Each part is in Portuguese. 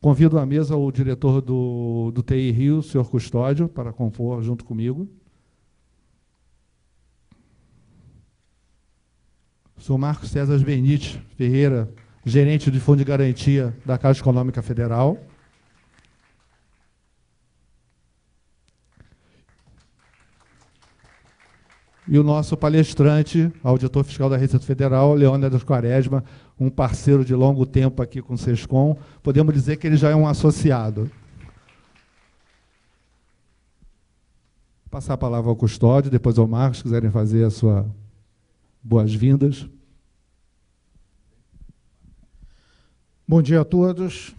Convido à mesa o diretor do TI Rio, o senhor Custódio, para compor junto comigo. O senhor Marcos César Benite Ferreira, gerente de Fundo de Garantia da Caixa Econômica Federal. E o nosso palestrante, auditor fiscal da Receita Federal, Leônidas Quaresma, um parceiro de longo tempo aqui com o SESCOM. Podemos dizer que ele já é um associado. Passar a palavra ao Custódio, depois ao Marcos, se quiserem fazer a sua boas-vindas. Bom dia a todos.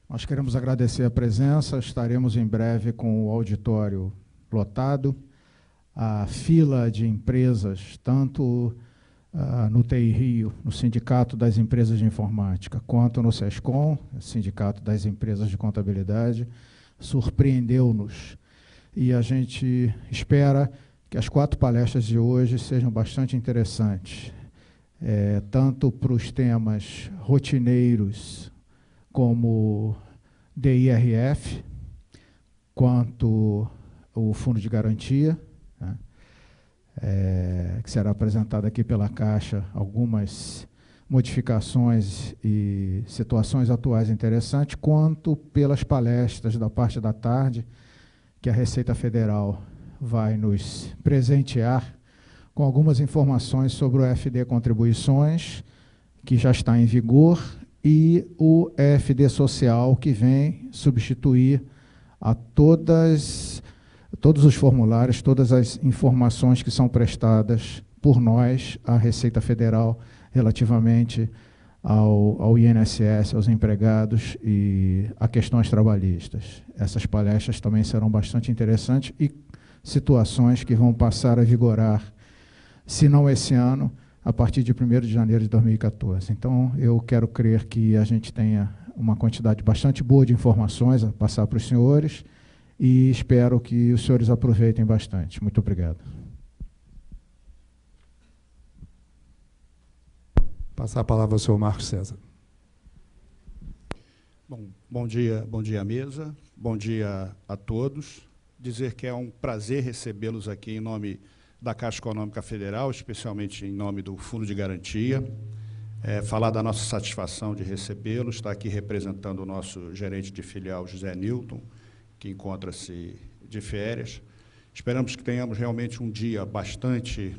Nós queremos agradecer a presença. Estaremos em breve com o auditório lotado. A fila de empresas, tanto no TI Rio, no Sindicato das Empresas de Informática, quanto no SESCOM, Sindicato das Empresas de Contabilidade, surpreendeu-nos. E a gente espera que as 4 palestras de hoje sejam bastante interessantes, tanto para os temas rotineiros, como DIRF, quanto o Fundo de Garantia, que será apresentado aqui pela Caixa algumas modificações e situações atuais interessantes, quanto pelas palestras da parte da tarde, que a Receita Federal vai nos presentear com algumas informações sobre o EFD Contribuições, que já está em vigor, e o EFD Social, que vem substituir a todos os formulários, todas as informações que são prestadas por nós à Receita Federal relativamente ao INSS, aos empregados e a questões trabalhistas. Essas palestras também serão bastante interessantes e situações que vão passar a vigorar, se não esse ano, a partir de 1º de janeiro de 2014. Então, eu quero crer que a gente tenha uma quantidade bastante boa de informações a passar para os senhores, e espero que os senhores aproveitem bastante. Muito obrigado. Passar a palavra ao senhor Marcos César. Bom dia à mesa, bom dia a todos. Dizer que é um prazer recebê-los aqui em nome da Caixa Econômica Federal, especialmente em nome do Fundo de Garantia. Falar da nossa satisfação de recebê-los, estar aqui representando o nosso gerente de filial, José Newton, que encontra-se de férias. Esperamos que tenhamos realmente um dia bastante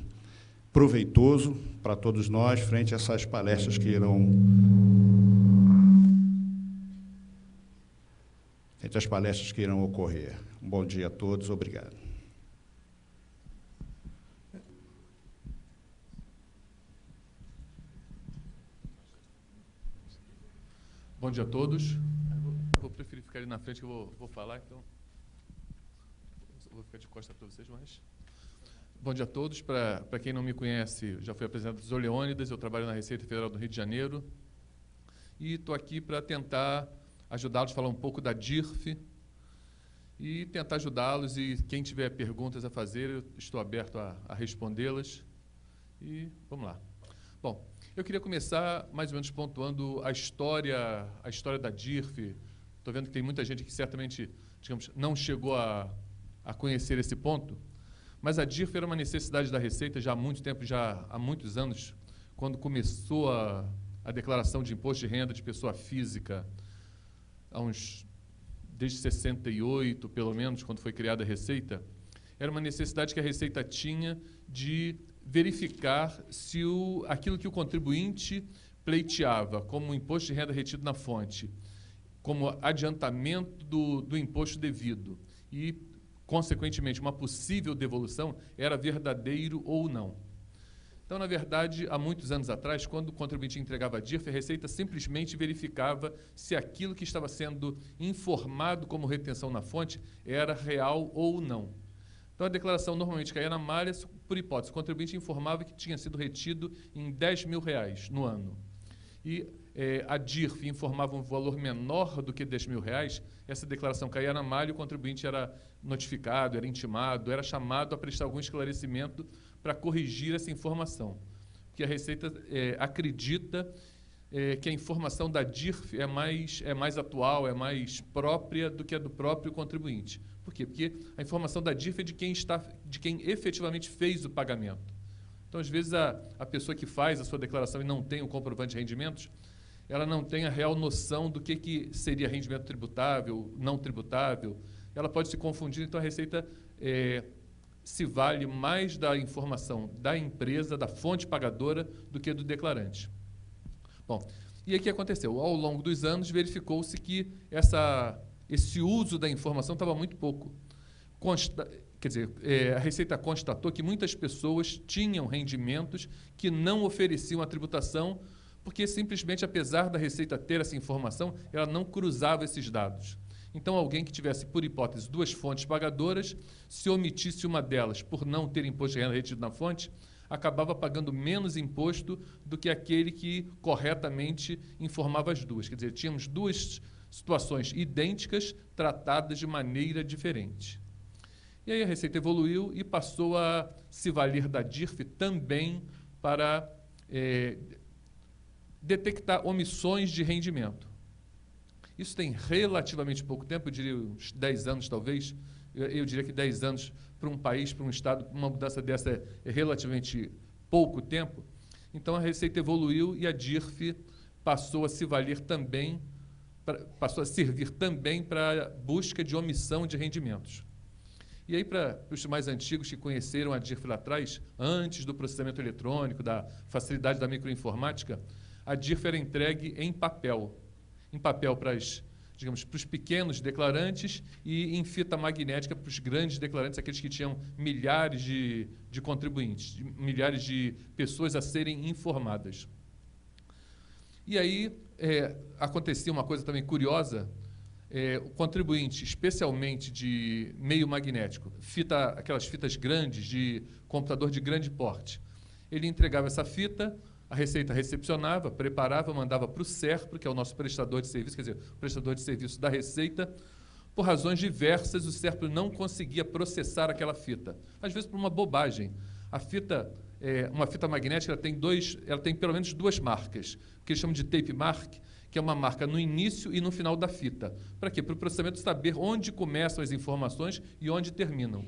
proveitoso para todos nós, frente a essas palestras que irão ocorrer. Um bom dia a todos, obrigado. Bom dia a todos. Vou preferir ficar ali na frente, que eu vou falar, então eu vou ficar de costas para vocês, mas... Bom dia a todos. Para quem não me conhece, já fui apresentado, sou Leônidas, eu trabalho na Receita Federal do Rio de Janeiro e estou aqui para tentar ajudá-los a falar um pouco da DIRF e tentar ajudá-los, e quem tiver perguntas a fazer, eu estou aberto a respondê-las. E vamos lá. Bom, eu queria começar mais ou menos pontuando a história da DIRF. Estou vendo que tem muita gente que certamente, digamos, não chegou a conhecer esse ponto, mas a DIRF era uma necessidade da Receita já há muito tempo, já há muitos anos, quando começou a declaração de imposto de renda de pessoa física, desde 68, pelo menos, quando foi criada a Receita. Era uma necessidade que a Receita tinha de verificar se aquilo que o contribuinte pleiteava como imposto de renda retido na fonte, como adiantamento do imposto devido e, consequentemente, uma possível devolução, era verdadeiro ou não. Então, na verdade, há muitos anos atrás, quando o contribuinte entregava a DIRF, a Receita simplesmente verificava se aquilo que estava sendo informado como retenção na fonte era real ou não. Então, a declaração normalmente caía na malha, por hipótese, o contribuinte informava que tinha sido retido em R$10.000 no ano. E a DIRF informava um valor menor do que R$10.000, essa declaração caía na malha e o contribuinte era notificado, era intimado, era chamado a prestar algum esclarecimento para corrigir essa informação. Porque a Receita acredita que a informação da DIRF é mais atual, é mais própria do que a do próprio contribuinte. Por quê? Porque a informação da DIRF é de quem efetivamente fez o pagamento. Então, às vezes, a pessoa que faz a sua declaração e não tem o comprovante de rendimentos, ela não tem a real noção do que seria rendimento tributável, não tributável. Ela pode se confundir, então a Receita se vale mais da informação da empresa, da fonte pagadora, do que do declarante. Bom, e aí o que aconteceu? Ao longo dos anos, verificou-se que esse uso da informação estava muito pouco. Quer dizer, a Receita constatou que muitas pessoas tinham rendimentos que não ofereciam a tributação, porque simplesmente, apesar da Receita ter essa informação, ela não cruzava esses dados. Então, alguém que tivesse, por hipótese, 2 fontes pagadoras, se omitisse uma delas por não ter imposto de renda retido na fonte, acabava pagando menos imposto do que aquele que corretamente informava as duas. Quer dizer, tínhamos 2 situações idênticas tratadas de maneira diferente. E aí a Receita evoluiu e passou a se valer da DIRF também para detectar omissões de rendimento. Isso tem relativamente pouco tempo, eu diria uns 10 anos talvez. Eu diria que 10 anos para um país, para um estado, uma mudança dessa é relativamente pouco tempo. Então a Receita evoluiu e a DIRF passou a se valer também, passou a servir também para a busca de omissão de rendimentos. E aí, para os mais antigos que conheceram a DIRF lá atrás, antes do processamento eletrônico, da facilidade da microinformática, a DIRF era entregue em papel para os pequenos declarantes e em fita magnética para os grandes declarantes, aqueles que tinham milhares de contribuintes, milhares de pessoas a serem informadas. E aí acontecia uma coisa também curiosa, o contribuinte, especialmente de meio magnético, aquelas fitas grandes de computador de grande porte, ele entregava essa fita, a Receita recepcionava, preparava, mandava para o SERPRO, que é o nosso prestador de serviço, quer dizer, o prestador de serviço da Receita. Por razões diversas, o SERPRO não conseguia processar aquela fita. Às vezes, por uma bobagem. Uma fita magnética, ela tem pelo menos 2 marcas, que eles chamam de tape mark, que é uma marca no início e no final da fita. Para quê? Para o processamento saber onde começam as informações e onde terminam.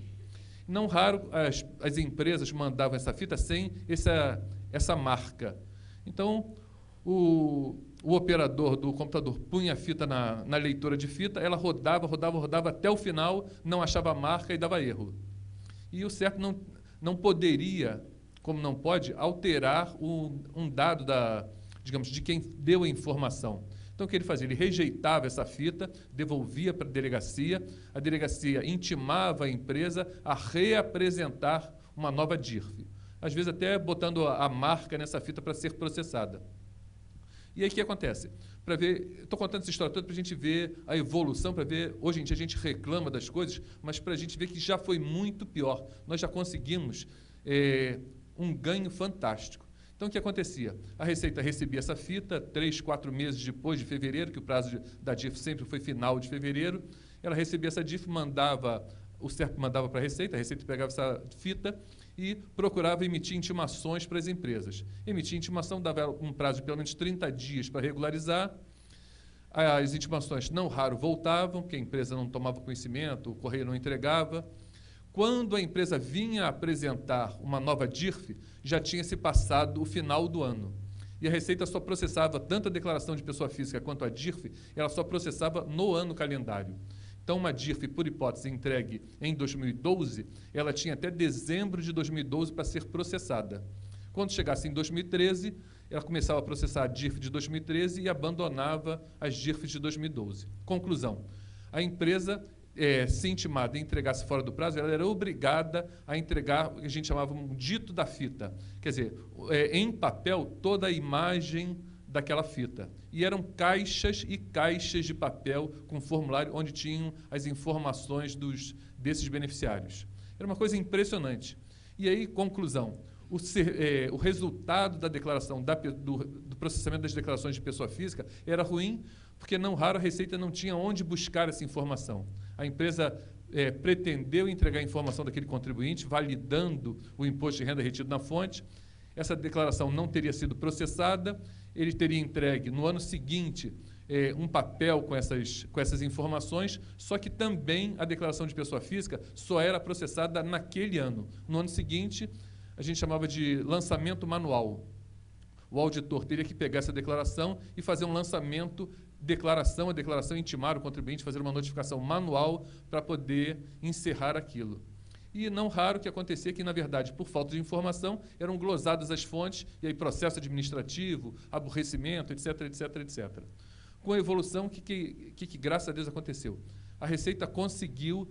Não raro, as empresas mandavam essa fita sem essa marca. Então, o operador do computador punha a fita na leitora de fita, ela rodava até o final, não achava a marca e dava erro. E o SERPRO não poderia, como não pode, alterar um dado de quem deu a informação. Então, o que ele fazia? Ele rejeitava essa fita, devolvia para a delegacia intimava a empresa a reapresentar uma nova DIRF. Às vezes até botando a marca nessa fita para ser processada. E aí o que acontece? Estou contando essa história toda para a gente ver a evolução, para ver, hoje em dia a gente reclama das coisas, mas para a gente ver que já foi muito pior. Nós já conseguimos um ganho fantástico. Então, o que acontecia? A Receita recebia essa fita 3, 4 meses depois de fevereiro, que o prazo da DIRF sempre foi final de fevereiro. Ela recebia essa DIRF, o SERPRO mandava para a Receita pegava essa fita e procurava emitir intimações para as empresas. Emitir intimação, dava um prazo de pelo menos 30 dias para regularizar. As intimações, não raro, voltavam, porque a empresa não tomava conhecimento, o correio não entregava. Quando a empresa vinha apresentar uma nova DIRF, já tinha se passado o final do ano. E a Receita só processava tanto a declaração de pessoa física quanto a DIRF, ela só processava no ano calendário. Então, uma DIRF, por hipótese, entregue em 2012, ela tinha até dezembro de 2012 para ser processada. Quando chegasse em 2013, ela começava a processar a DIRF de 2013 e abandonava as DIRFs de 2012. Conclusão, a empresa, se intimada e entregasse fora do prazo, ela era obrigada a entregar o que a gente chamava um dito da fita. Quer dizer, em papel, toda a imagem daquela fita. E eram caixas e caixas de papel com formulário onde tinham as informações desses beneficiários. Era uma coisa impressionante. E aí, conclusão, o resultado da declaração, do processamento das declarações de pessoa física era ruim, porque não raro a Receita não tinha onde buscar essa informação. A empresa pretendeu entregar a informação daquele contribuinte, validando o imposto de renda retido na fonte. essa declaração não teria sido processada, ele teria entregue no ano seguinte um papel com essas informações, só que também a declaração de pessoa física só era processada naquele ano. No ano seguinte, a gente chamava de lançamento manual. O auditor teria que pegar essa declaração e fazer um lançamento, a declaração intimar o contribuinte, fazer uma notificação manual para poder encerrar aquilo. E não raro o que acontecia que, na verdade, por falta de informação, eram glosadas as fontes, e aí processo administrativo, aborrecimento, etc, etc, etc. Com a evolução, o que graças a Deus aconteceu? A Receita conseguiu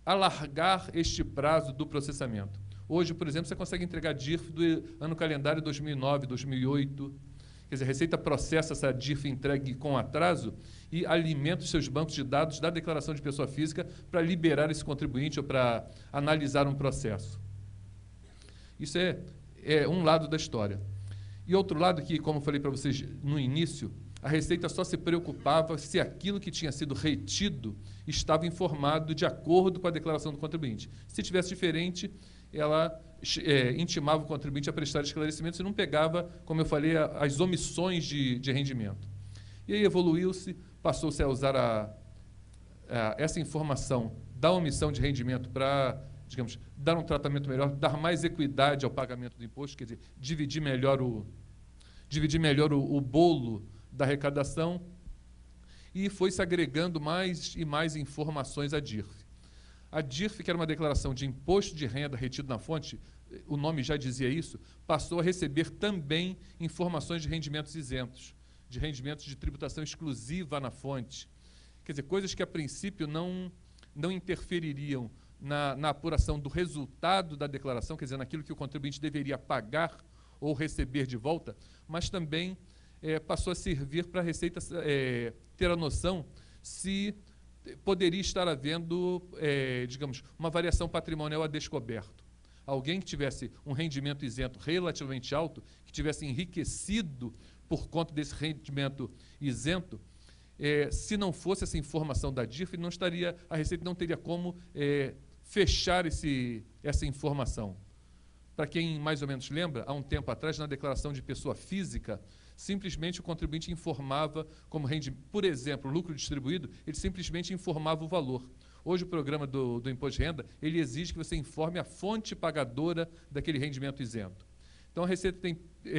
alargar este prazo do processamento. Hoje, por exemplo, você consegue entregar DIRF do ano calendário 2009, 2008. Quer dizer, a Receita processa essa DIRF entregue com atraso e alimenta os seus bancos de dados da declaração de pessoa física para liberar esse contribuinte ou para analisar um processo. Isso é um lado da história. E outro lado que, como eu falei para vocês no início, a Receita só se preocupava se aquilo que tinha sido retido estava informado de acordo com a declaração do contribuinte. Se tivesse diferente, ela intimava o contribuinte a prestar esclarecimentos e não pegava, como eu falei, as omissões de rendimento. E aí evoluiu-se, passou-se a usar essa informação da omissão de rendimento para, digamos, dar um tratamento melhor, dar mais equidade ao pagamento do imposto, quer dizer, dividir melhor o bolo da arrecadação, e foi se agregando mais e mais informações à DIRF. A DIRF, que era uma declaração de imposto de renda retido na fonte, o nome já dizia isso, passou a receber também informações de rendimentos isentos, de rendimentos de tributação exclusiva na fonte. Quer dizer, coisas que a princípio não interfeririam na apuração do resultado da declaração, quer dizer, naquilo que o contribuinte deveria pagar ou receber de volta, mas também passou a servir para a Receita ter a noção se poderia estar havendo, digamos, uma variação patrimonial a descoberto. Alguém que tivesse um rendimento isento relativamente alto, que tivesse enriquecido por conta desse rendimento isento, se não fosse essa informação da DIRF, a Receita não teria como fechar essa informação. Para quem mais ou menos lembra, há um tempo atrás, na declaração de pessoa física, simplesmente o contribuinte informava como rendimento, por exemplo, lucro distribuído, ele simplesmente informava o valor. Hoje o programa do Imposto de Renda, ele exige que você informe a fonte pagadora daquele rendimento isento. Então a Receita tem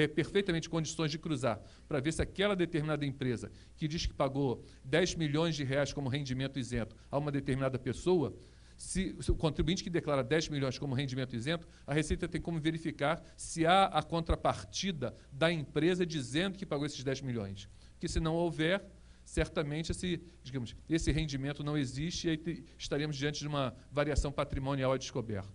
perfeitamente condições de cruzar para ver se aquela determinada empresa que diz que pagou 10 milhões de reais como rendimento isento a uma determinada pessoa, se o contribuinte que declara 10 milhões como rendimento isento, a Receita tem como verificar se há a contrapartida da empresa dizendo que pagou esses 10 milhões. Porque se não houver, certamente esse rendimento não existe e aí estaremos diante de uma variação patrimonial a descoberto.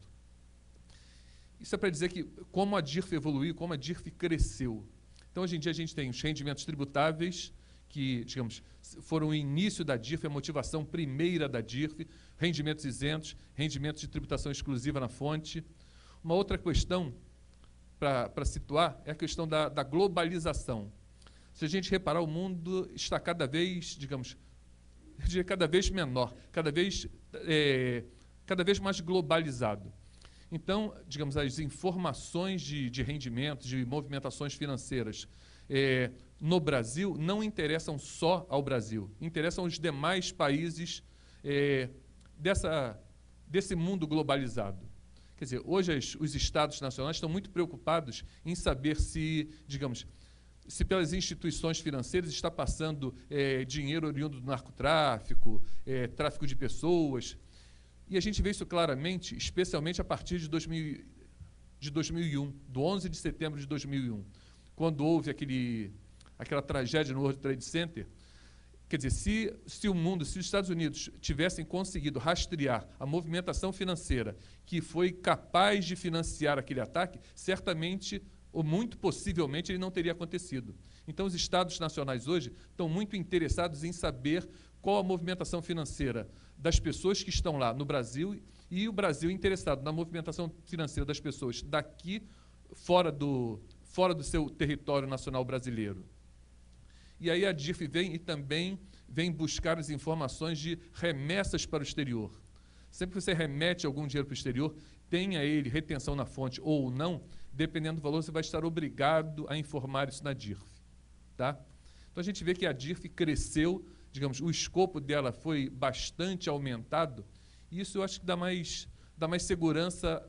Isso é para dizer que como a DIRF evoluiu, como a DIRF cresceu. Então, hoje em dia, a gente tem os rendimentos tributáveis, que, digamos, foram o início da DIRF, a motivação primeira da DIRF, rendimentos isentos, rendimentos de tributação exclusiva na fonte. Uma outra questão, para situar, é a questão da globalização. Se a gente reparar, o mundo está cada vez, digamos, cada vez menor, cada vez mais globalizado. Então, digamos, as informações de rendimentos, de movimentações financeiras no Brasil não interessam só ao Brasil, interessam aos demais países desse mundo globalizado. Quer dizer, hoje os Estados nacionais estão muito preocupados em saber se, digamos, se pelas instituições financeiras está passando dinheiro oriundo do narcotráfico, tráfico de pessoas. E a gente vê isso claramente, especialmente a partir de 2001, do 11 de setembro de 2001, quando houve aquela tragédia no World Trade Center. Quer dizer, se os Estados Unidos tivessem conseguido rastrear a movimentação financeira que foi capaz de financiar aquele ataque, certamente, ou muito possivelmente, ele não teria acontecido. Então, os Estados nacionais hoje estão muito interessados em saber qual a movimentação financeira das pessoas que estão lá no Brasil e o Brasil interessado na movimentação financeira das pessoas daqui, fora do seu território nacional brasileiro. E aí a DIRF também vem buscar as informações de remessas para o exterior. Sempre que você remete algum dinheiro para o exterior, tenha ele retenção na fonte ou não, dependendo do valor, você vai estar obrigado a informar isso na DIRF. Tá? Então, a gente vê que a DIRF cresceu, digamos, o escopo dela foi bastante aumentado, e isso eu acho que dá mais segurança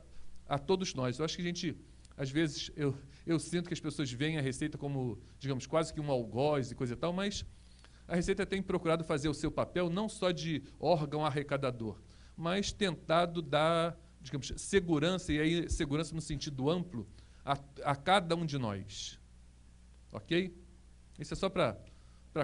a todos nós. Eu acho que a gente, às vezes, eu sinto que as pessoas veem a Receita como, digamos, quase que um algoz e coisa e tal, mas a Receita tem procurado fazer o seu papel não só de órgão arrecadador, mas tentado dar, digamos, segurança, e aí segurança no sentido amplo, a cada um de nós. Ok? Isso é só para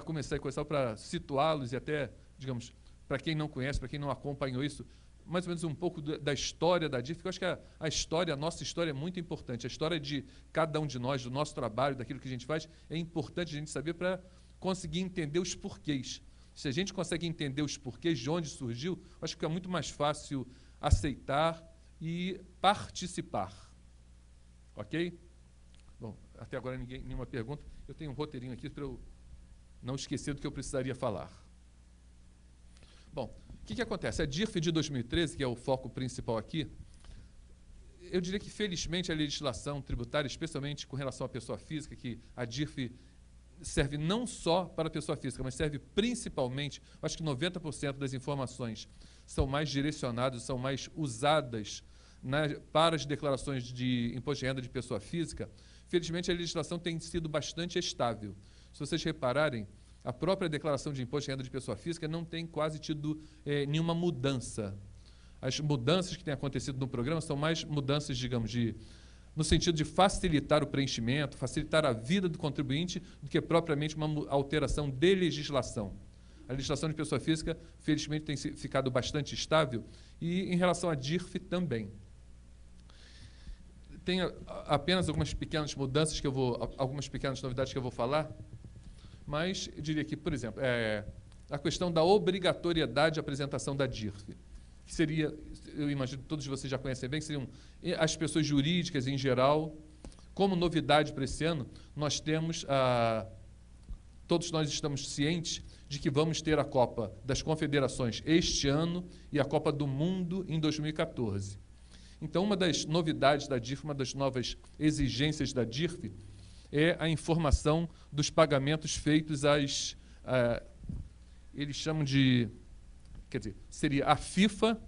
começar e só para situá-los e até, digamos, para quem não conhece, para quem não acompanhou isso, mais ou menos um pouco da história da DIRF, porque eu acho que a nossa história é muito importante. A história de cada um de nós, do nosso trabalho, daquilo que a gente faz, é importante a gente saber para conseguir entender os porquês. Se a gente consegue entender os porquês, de onde surgiu, acho que é muito mais fácil aceitar e participar. Ok? Bom, até agora nenhuma pergunta. Eu tenho um roteirinho aqui para eu não esquecer do que eu precisaria falar. Bom, o que acontece? A DIRF de 2013, que é o foco principal aqui, eu diria que, felizmente, a legislação tributária, especialmente com relação à pessoa física, que a DIRF serve não só para a pessoa física, mas serve principalmente, acho que 90% das informações são mais direcionadas, são mais usadas para as declarações de imposto de renda de pessoa física. Felizmente, a legislação tem sido bastante estável. Se vocês repararem, a própria declaração de imposto de renda de pessoa física não tem quase tido nenhuma mudança. As mudanças que têm acontecido no programa são mais mudanças, digamos, no sentido de facilitar o preenchimento, facilitar a vida do contribuinte, do que propriamente uma alteração de legislação. A legislação de pessoa física, felizmente, tem ficado bastante estável, e em relação à DIRF também. Tem apenas algumas pequenas mudanças, algumas pequenas novidades que eu vou falar, mas eu diria que, por exemplo, a questão da obrigatoriedade de apresentação da DIRF, que seria, eu imagino que todos vocês já conhecem bem, que seriam as pessoas jurídicas em geral. Como novidade para esse ano, nós temos, todos nós estamos cientes de que vamos ter a Copa das Confederações este ano e a Copa do Mundo em 2014. Então, uma das novidades da DIRF, uma das novas exigências da DIRF, é a informação dos pagamentos feitos eles chamam de, quer dizer, seria a FIFA,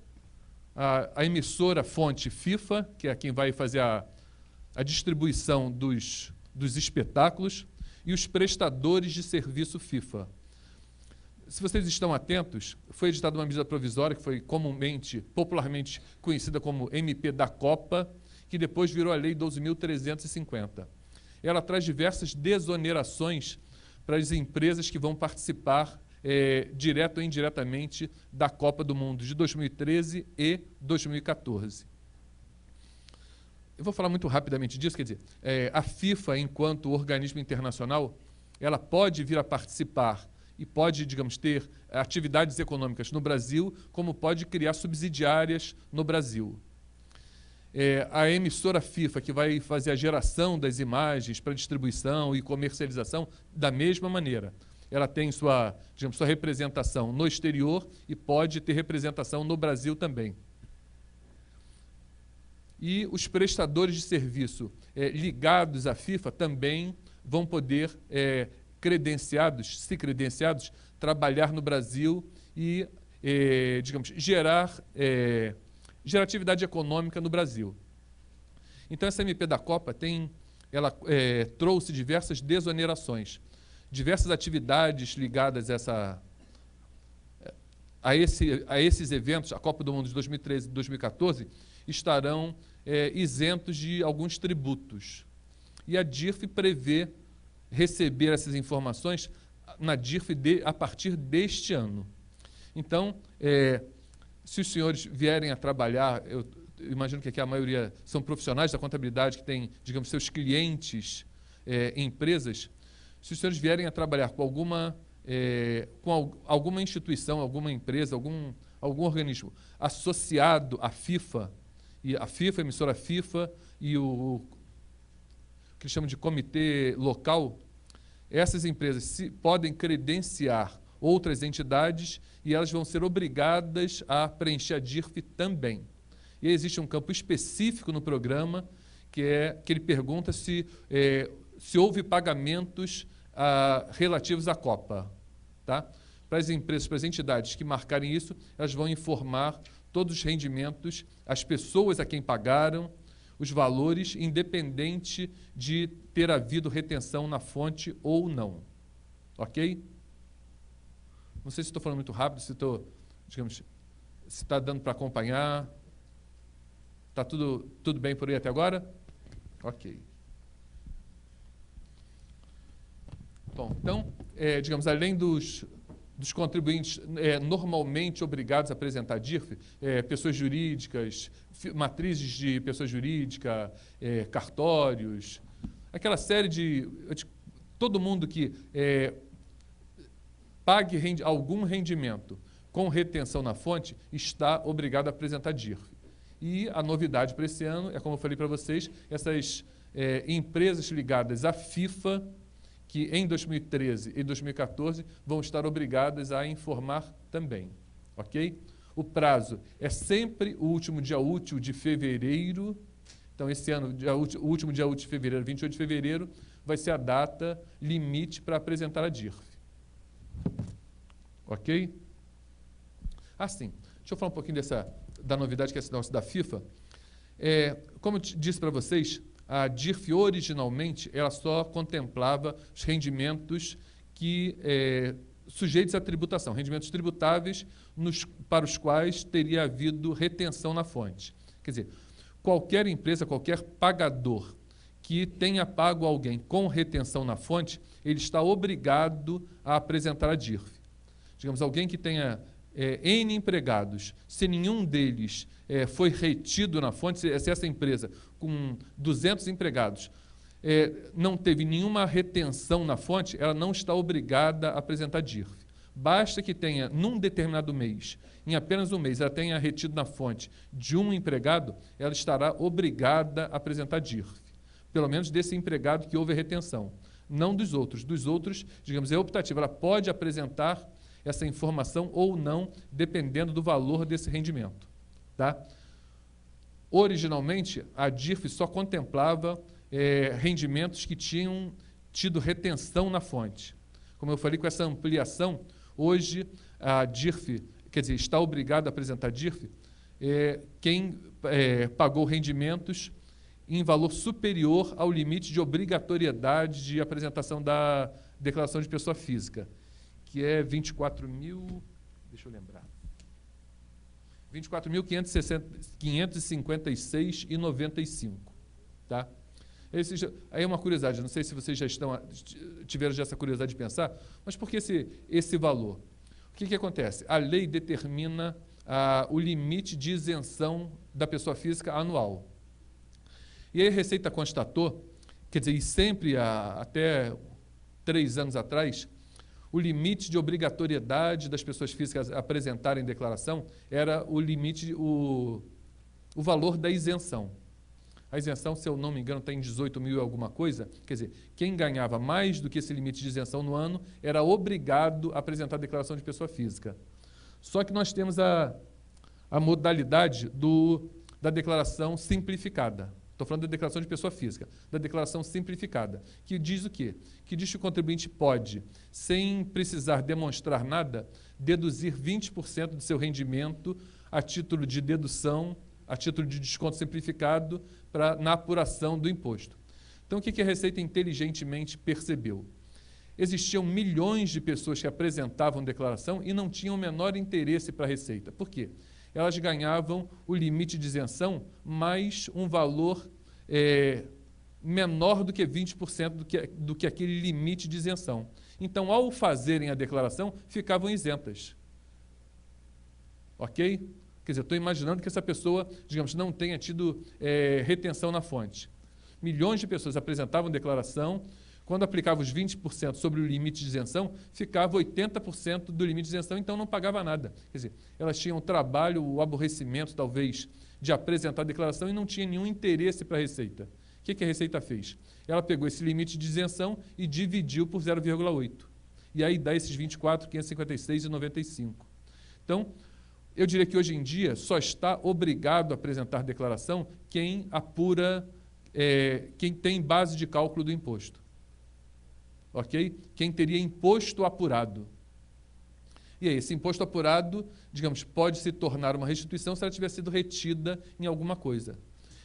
a emissora fonte FIFA, que é quem vai fazer a distribuição dos espetáculos, e os prestadores de serviço FIFA. Se vocês estão atentos, foi editada uma medida provisória que foi popularmente conhecida como MP da Copa, que depois virou a Lei 12.350. Ela traz diversas desonerações para as empresas que vão participar, direto ou indiretamente, da Copa do Mundo de 2013 e 2014. Eu vou falar muito rapidamente disso, quer dizer, a FIFA, enquanto organismo internacional, ela pode vir a participar e pode, digamos, ter atividades econômicas no Brasil, como pode criar subsidiárias no Brasil. A emissora FIFA, que vai fazer a geração das imagens para distribuição e comercialização, da mesma maneira. Ela tem sua representação no exterior e pode ter representação no Brasil também. E os prestadores de serviço ligados à FIFA também vão poder, se credenciados, trabalhar no Brasil e, digamos, gerar atividade econômica no Brasil. Então, essa MP da Copa trouxe diversas desonerações, diversas atividades ligadas a esses eventos, a Copa do Mundo de 2013 e 2014, estarão isentos de alguns tributos. E a DIRF prevê receber essas informações na DIRF a partir deste ano. Então, se os senhores vierem a trabalhar, eu imagino que aqui a maioria são profissionais da contabilidade que têm, digamos, seus clientes em empresas. Se os senhores vierem a trabalhar com alguma instituição, alguma empresa, algum organismo associado à FIFA, e a FIFA, a emissora FIFA e o que eles chamam de comitê local, essas empresas podem credenciar outras entidades e elas vão ser obrigadas a preencher a DIRF também. E existe um campo específico no programa que ele pergunta se houve pagamentos relativos à Copa. Tá? Para as empresas, para as entidades que marcarem isso, elas vão informar todos os rendimentos, as pessoas a quem pagaram, os valores, independente de ter havido retenção na fonte ou não. Ok? Não sei se estou falando muito rápido, se estou, digamos, se está dando para acompanhar. Está tudo bem por aí até agora? Ok. Bom, então, digamos, além dos contribuintes normalmente obrigados a apresentar DIRF, pessoas jurídicas, matrizes de pessoa jurídica, cartórios, aquela série de todo mundo que pague algum rendimento com retenção na fonte está obrigado a apresentar DIRF. E a novidade para esse ano é, como eu falei para vocês, essas empresas ligadas à FIFA, que em 2013 e 2014 vão estar obrigadas a informar também. Ok? O prazo é sempre o último dia útil de fevereiro. Então, esse ano, o último dia útil de fevereiro, 28 de fevereiro, vai ser a data limite para apresentar a DIRF. Ok? Assim, deixa eu falar um pouquinho da novidade que é esse negócio da FIFA. Como eu disse para vocês, a DIRF originalmente ela só contemplava os rendimentos sujeitos à tributação, rendimentos tributáveis para os quais teria havido retenção na fonte. Quer dizer, qualquer empresa, qualquer pagador que tenha pago alguém com retenção na fonte, ele está obrigado a apresentar a DIRF. Digamos, alguém que tenha N empregados, se nenhum deles foi retido na fonte, se essa empresa com 200 empregados não teve nenhuma retenção na fonte, ela não está obrigada a apresentar DIRF. Basta que tenha, num determinado mês, em apenas um mês, ela tenha retido na fonte de um empregado, ela estará obrigada a apresentar DIRF. Pelo menos desse empregado que houve a retenção. Não dos outros. Dos outros, digamos, é optativo. Ela pode apresentar essa informação ou não, dependendo do valor desse rendimento. Tá? Originalmente, a DIRF só contemplava rendimentos que tinham tido retenção na fonte. Como eu falei, com essa ampliação, hoje a DIRF, quer dizer, está obrigado a apresentar DIRF quem pagou rendimentos em valor superior ao limite de obrigatoriedade de apresentação da declaração de pessoa física, que é 24.000, deixa eu lembrar, 24.556,95. Tá? Aí é uma curiosidade, não sei se vocês já tiveram essa curiosidade de pensar, mas por que esse valor? O que acontece? A lei determina o limite de isenção da pessoa física anual. E aí a Receita constatou, quer dizer, e sempre até 3 anos atrás, o limite de obrigatoriedade das pessoas físicas apresentarem declaração era o limite, o valor da isenção. A isenção, se eu não me engano, está em 18 mil e alguma coisa. Quer dizer, quem ganhava mais do que esse limite de isenção no ano era obrigado a apresentar a declaração de pessoa física. Só que nós temos a modalidade da declaração simplificada. Estou falando da declaração de pessoa física, da declaração simplificada, que diz o quê? Que diz que o contribuinte pode, sem precisar demonstrar nada, deduzir 20% do seu rendimento a título de dedução, a título de desconto simplificado na apuração do imposto. Então, o que a Receita inteligentemente percebeu? Existiam milhões de pessoas que apresentavam declaração e não tinham o menor interesse para a Receita. Por quê? Elas ganhavam o limite de isenção mais um valor menor do que 20% do que aquele limite de isenção. Então, ao fazerem a declaração, ficavam isentas. Ok? Quer dizer, estou imaginando que essa pessoa, digamos, não tenha tido retenção na fonte. Milhões de pessoas apresentavam declaração, quando aplicava os 20% sobre o limite de isenção, ficava 80% do limite de isenção, então não pagava nada. Quer dizer, elas tinham o trabalho, o aborrecimento, talvez, de apresentar a declaração e não tinha nenhum interesse para a Receita. O que a Receita fez? Ela pegou esse limite de isenção e dividiu por 0,8. E aí dá esses 24.556,95. Então, eu diria que hoje em dia só está obrigado a apresentar declaração quem apura quem tem base de cálculo do imposto. Ok? Quem teria imposto apurado. E aí, esse imposto apurado, digamos, pode se tornar uma restituição se ela tiver sido retida em alguma coisa.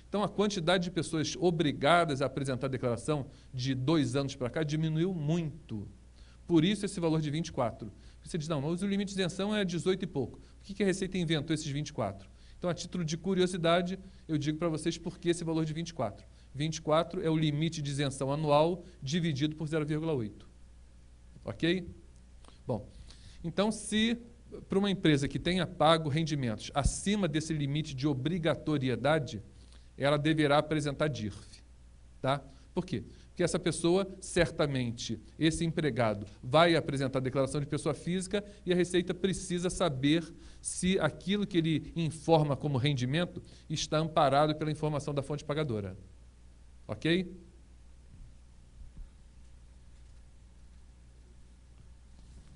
Então, a quantidade de pessoas obrigadas a apresentar a declaração de 2 anos para cá diminuiu muito. Por isso, esse valor de 24. Você diz, não, mas o limite de isenção é 18 e pouco. Por que a Receita inventou esses 24? Então, a título de curiosidade, eu digo para vocês por que esse valor de 24. 24 é o limite de isenção anual dividido por 0,8. Ok? Bom, então, se para uma empresa que tenha pago rendimentos acima desse limite de obrigatoriedade, ela deverá apresentar DIRF. Tá? Por quê? Porque essa pessoa, certamente, esse empregado, vai apresentar a declaração de pessoa física e a Receita precisa saber se aquilo que ele informa como rendimento está amparado pela informação da fonte pagadora. Ok?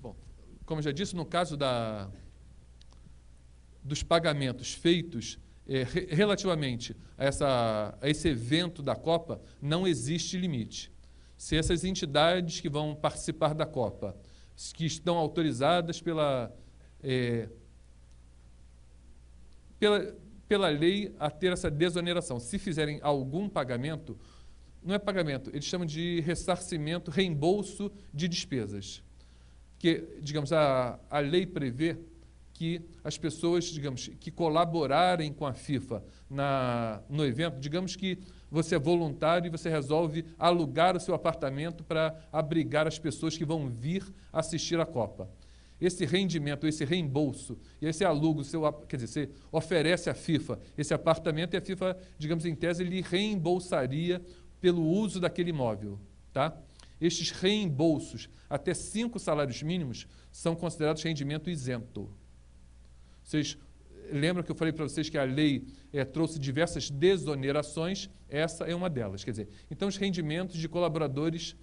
Bom, como eu já disse, no caso dos pagamentos feitos relativamente a esse evento da Copa, não existe limite. Se essas entidades que vão participar da Copa, que estão autorizadas pela lei a ter essa desoneração, se fizerem algum pagamento, não é pagamento, eles chamam de ressarcimento, reembolso de despesas. Que, digamos, a lei prevê que as pessoas, digamos, que colaborarem com a FIFA no evento, digamos que você é voluntário e você resolve alugar o seu apartamento para abrigar as pessoas que vão vir assistir a Copa. Esse rendimento, esse reembolso, e esse alugo, quer dizer, você oferece à FIFA esse apartamento e a FIFA, digamos, em tese, lhe reembolsaria pelo uso daquele imóvel. Tá? Estes reembolsos, até 5 salários mínimos, são considerados rendimento isento. Vocês lembram que eu falei para vocês que a lei trouxe diversas desonerações? Essa é uma delas. Quer dizer, então, os rendimentos de colaboradores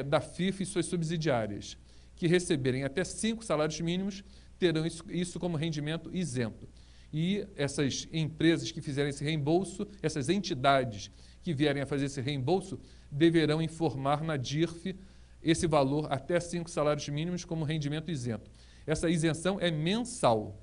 da FIFA e suas subsidiárias que receberem até 5 salários mínimos terão isso como rendimento isento. E essas empresas que fizerem esse reembolso, essas entidades que vierem a fazer esse reembolso, deverão informar na DIRF esse valor até 5 salários mínimos como rendimento isento. Essa isenção é mensal.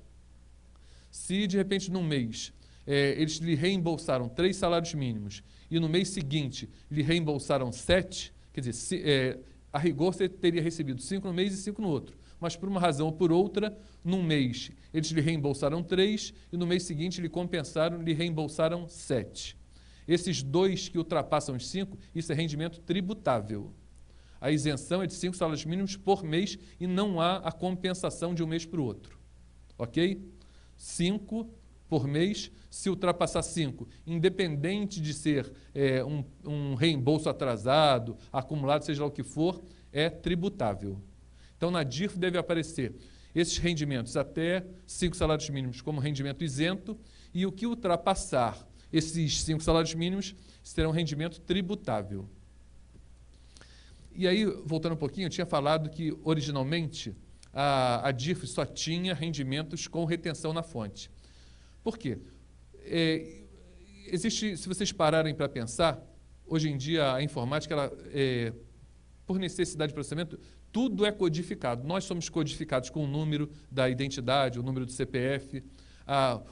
Se, de repente, num mês, eles lhe reembolsaram 3 salários mínimos e no mês seguinte lhe reembolsaram 7, quer dizer, a rigor você teria recebido 5 no mês e 5 no outro. Mas, por uma razão ou por outra, num mês eles lhe reembolsaram 3 e no mês seguinte lhe reembolsaram 7. Esses 2 que ultrapassam os 5, isso é rendimento tributável. A isenção é de 5 salários mínimos por mês e não há a compensação de um mês para o outro. Ok? 5 por mês, se ultrapassar 5, independente de ser um reembolso atrasado, acumulado, seja lá o que for, é tributável. Então, na DIRF deve aparecer esses rendimentos até 5 salários mínimos como rendimento isento e o que ultrapassar esses 5 salários mínimos será um rendimento tributável. E aí, voltando um pouquinho, eu tinha falado que, originalmente, a DIRF só tinha rendimentos com retenção na fonte. Por quê? Se vocês pararem para pensar, hoje em dia a informática, por necessidade de processamento, tudo é codificado. Nós somos codificados com o número da identidade, o número do CPF.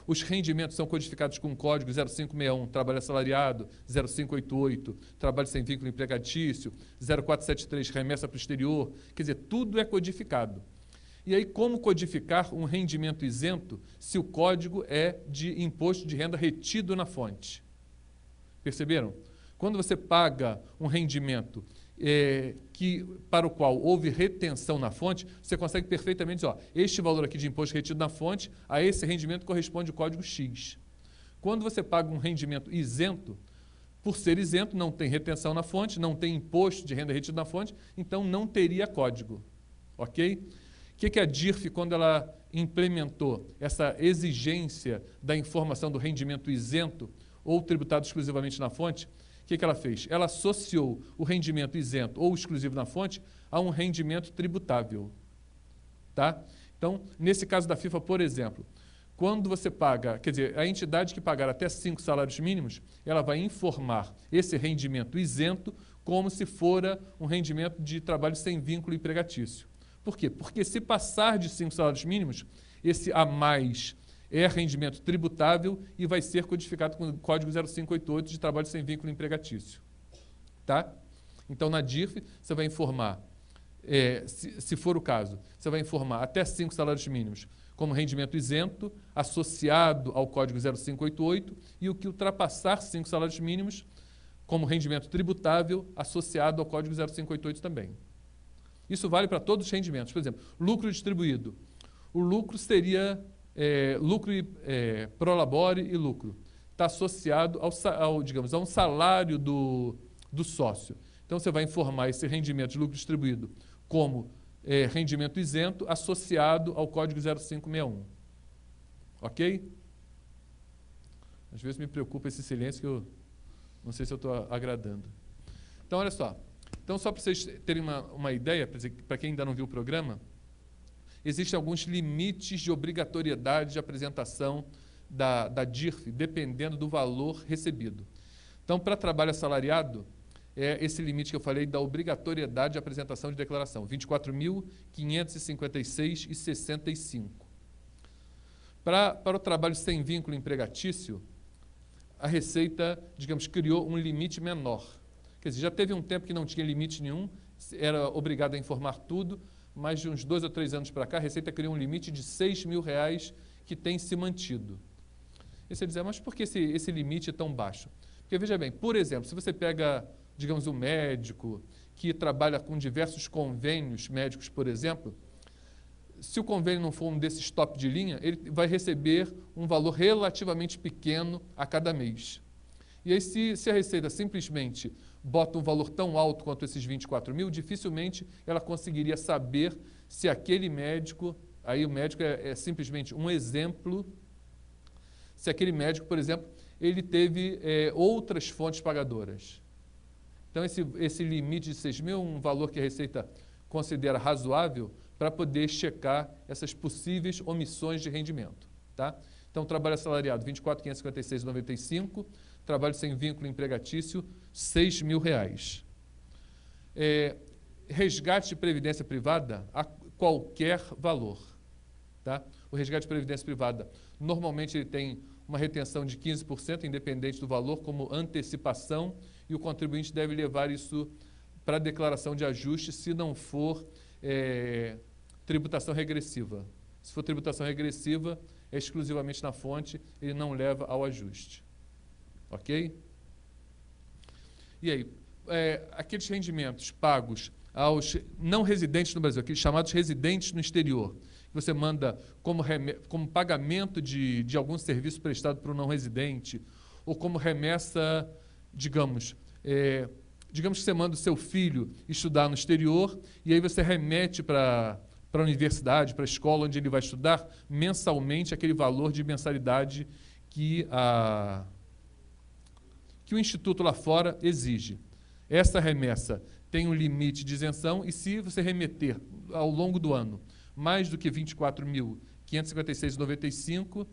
Os rendimentos são codificados com o código 0561, trabalho assalariado, 0588, trabalho sem vínculo empregatício, 0473, remessa para o exterior. Quer dizer, tudo é codificado. E aí, como codificar um rendimento isento se o código é de imposto de renda retido na fonte? Perceberam? Quando você paga um rendimento para o qual houve retenção na fonte, você consegue perfeitamente dizer, este valor aqui de imposto retido na fonte, a esse rendimento corresponde o código X. Quando você paga um rendimento isento, por ser isento, não tem retenção na fonte, não tem imposto de renda retido na fonte, então não teria código. Ok? O que a DIRF, quando ela implementou essa exigência da informação do rendimento isento ou tributado exclusivamente na fonte, o que ela fez? Ela associou o rendimento isento ou exclusivo na fonte a um rendimento tributável. Tá? Então, nesse caso da FIFA, por exemplo, quando você paga, quer dizer, a entidade que pagar até 5 salários mínimos, ela vai informar esse rendimento isento como se fora um rendimento de trabalho sem vínculo empregatício. Por quê? Porque se passar de 5 salários mínimos, esse a mais é rendimento tributável e vai ser codificado com o Código 0588 de trabalho sem vínculo empregatício. Tá? Então, na DIRF, você vai informar, se for o caso, você vai informar até 5 salários mínimos como rendimento isento, associado ao Código 0588, e o que ultrapassar 5 salários mínimos como rendimento tributável, associado ao Código 0588 também. Isso vale para todos os rendimentos. Por exemplo, lucro distribuído. O lucro seria lucro pro labore e lucro. Está associado digamos, a um salário do sócio. Então, você vai informar esse rendimento de lucro distribuído como rendimento isento associado ao Código 0561. Ok? Às vezes me preocupa esse silêncio que eu não sei se eu estou agradando. Então, olha só. Então, só para vocês terem uma ideia, para quem ainda não viu o programa, existem alguns limites de obrigatoriedade de apresentação da DIRF, dependendo do valor recebido. Então, para trabalho assalariado, é esse limite que eu falei da obrigatoriedade de apresentação de declaração, R$ 24.556,65. Para o trabalho sem vínculo empregatício, a Receita, digamos, criou um limite menor. Quer dizer, já teve um tempo que não tinha limite nenhum, era obrigado a informar tudo, mas de uns 2 ou 3 anos para cá, a Receita criou um limite de R$ 6.000 que tem se mantido. E você diz, mas por que esse limite é tão baixo? Porque, veja bem, por exemplo, se você pega, digamos, um médico que trabalha com diversos convênios médicos, por exemplo, se o convênio não for um desses top de linha, ele vai receber um valor relativamente pequeno a cada mês. E aí, se a Receita simplesmente bota um valor tão alto quanto esses 24 mil, dificilmente ela conseguiria saber se aquele médico, aí o médico é simplesmente um exemplo, se aquele médico, por exemplo, ele teve outras fontes pagadoras. Então, esse limite de 6 mil é um valor que a Receita considera razoável para poder checar essas possíveis omissões de rendimento. Tá? Então, trabalho assalariado, R$ 24.556,95, trabalho sem vínculo empregatício, R$ 6.000. Resgate de previdência privada a qualquer valor. Tá? O resgate de previdência privada, normalmente ele tem uma retenção de 15%, independente do valor, como antecipação, e o contribuinte deve levar isso para a declaração de ajuste, se não for tributação regressiva. Se for tributação regressiva, é exclusivamente na fonte, ele não leva ao ajuste. Ok? E aí, aqueles rendimentos pagos aos não residentes no Brasil, aqueles chamados residentes no exterior, que você manda como pagamento de algum serviço prestado para o não residente, ou como remessa, digamos que você manda o seu filho estudar no exterior, e aí você remete para a universidade, para a escola onde ele vai estudar, mensalmente aquele valor de mensalidade que o Instituto lá fora exige. Essa remessa tem um limite de isenção e, se você remeter ao longo do ano mais do que R$ 24.556,95,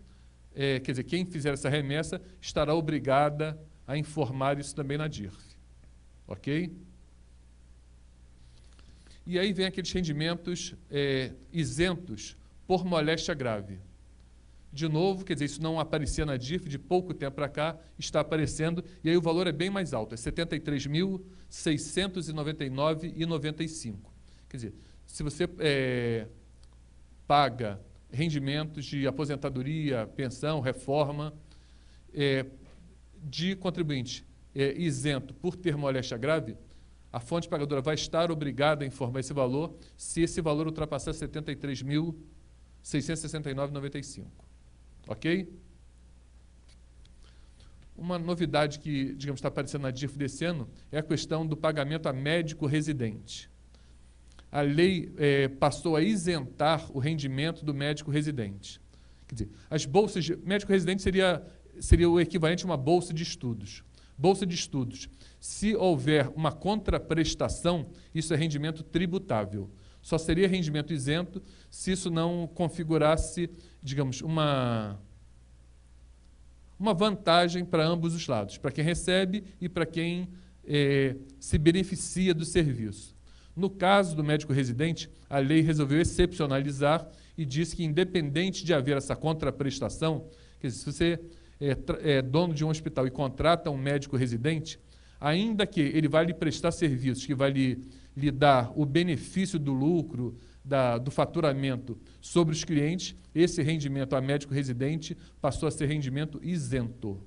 quer dizer, quem fizer essa remessa estará obrigada a informar isso também na DIRF. Ok? E aí vem aqueles rendimentos isentos por moléstia grave. De novo, quer dizer, isso não aparecia na DIRF, de pouco tempo para cá está aparecendo, e aí o valor é bem mais alto, é R$ 73.699,95. Quer dizer, se você paga rendimentos de aposentadoria, pensão, reforma, de contribuinte isento por ter moléstia grave, a fonte pagadora vai estar obrigada a informar esse valor, se esse valor ultrapassar R$ 73.669,95. Ok? Uma novidade que, digamos, está aparecendo na DIRF desse ano é a questão do pagamento a médico residente. A lei passou a isentar o rendimento do médico residente. Quer dizer, as bolsas de médico residente seria o equivalente a uma bolsa de estudos. Bolsa de estudos. Se houver uma contraprestação, isso é rendimento tributável. Só seria rendimento isento se isso não configurasse, digamos, uma vantagem para ambos os lados, para quem recebe e para quem se beneficia do serviço. No caso do médico residente, a lei resolveu excepcionalizar e disse que, independente de haver essa contraprestação, quer dizer, se você é dono de um hospital e contrata um médico residente, ainda que ele vai lhe prestar serviços, que vai lhe dar o benefício do lucro, do faturamento sobre os clientes, esse rendimento a médico residente passou a ser rendimento isento.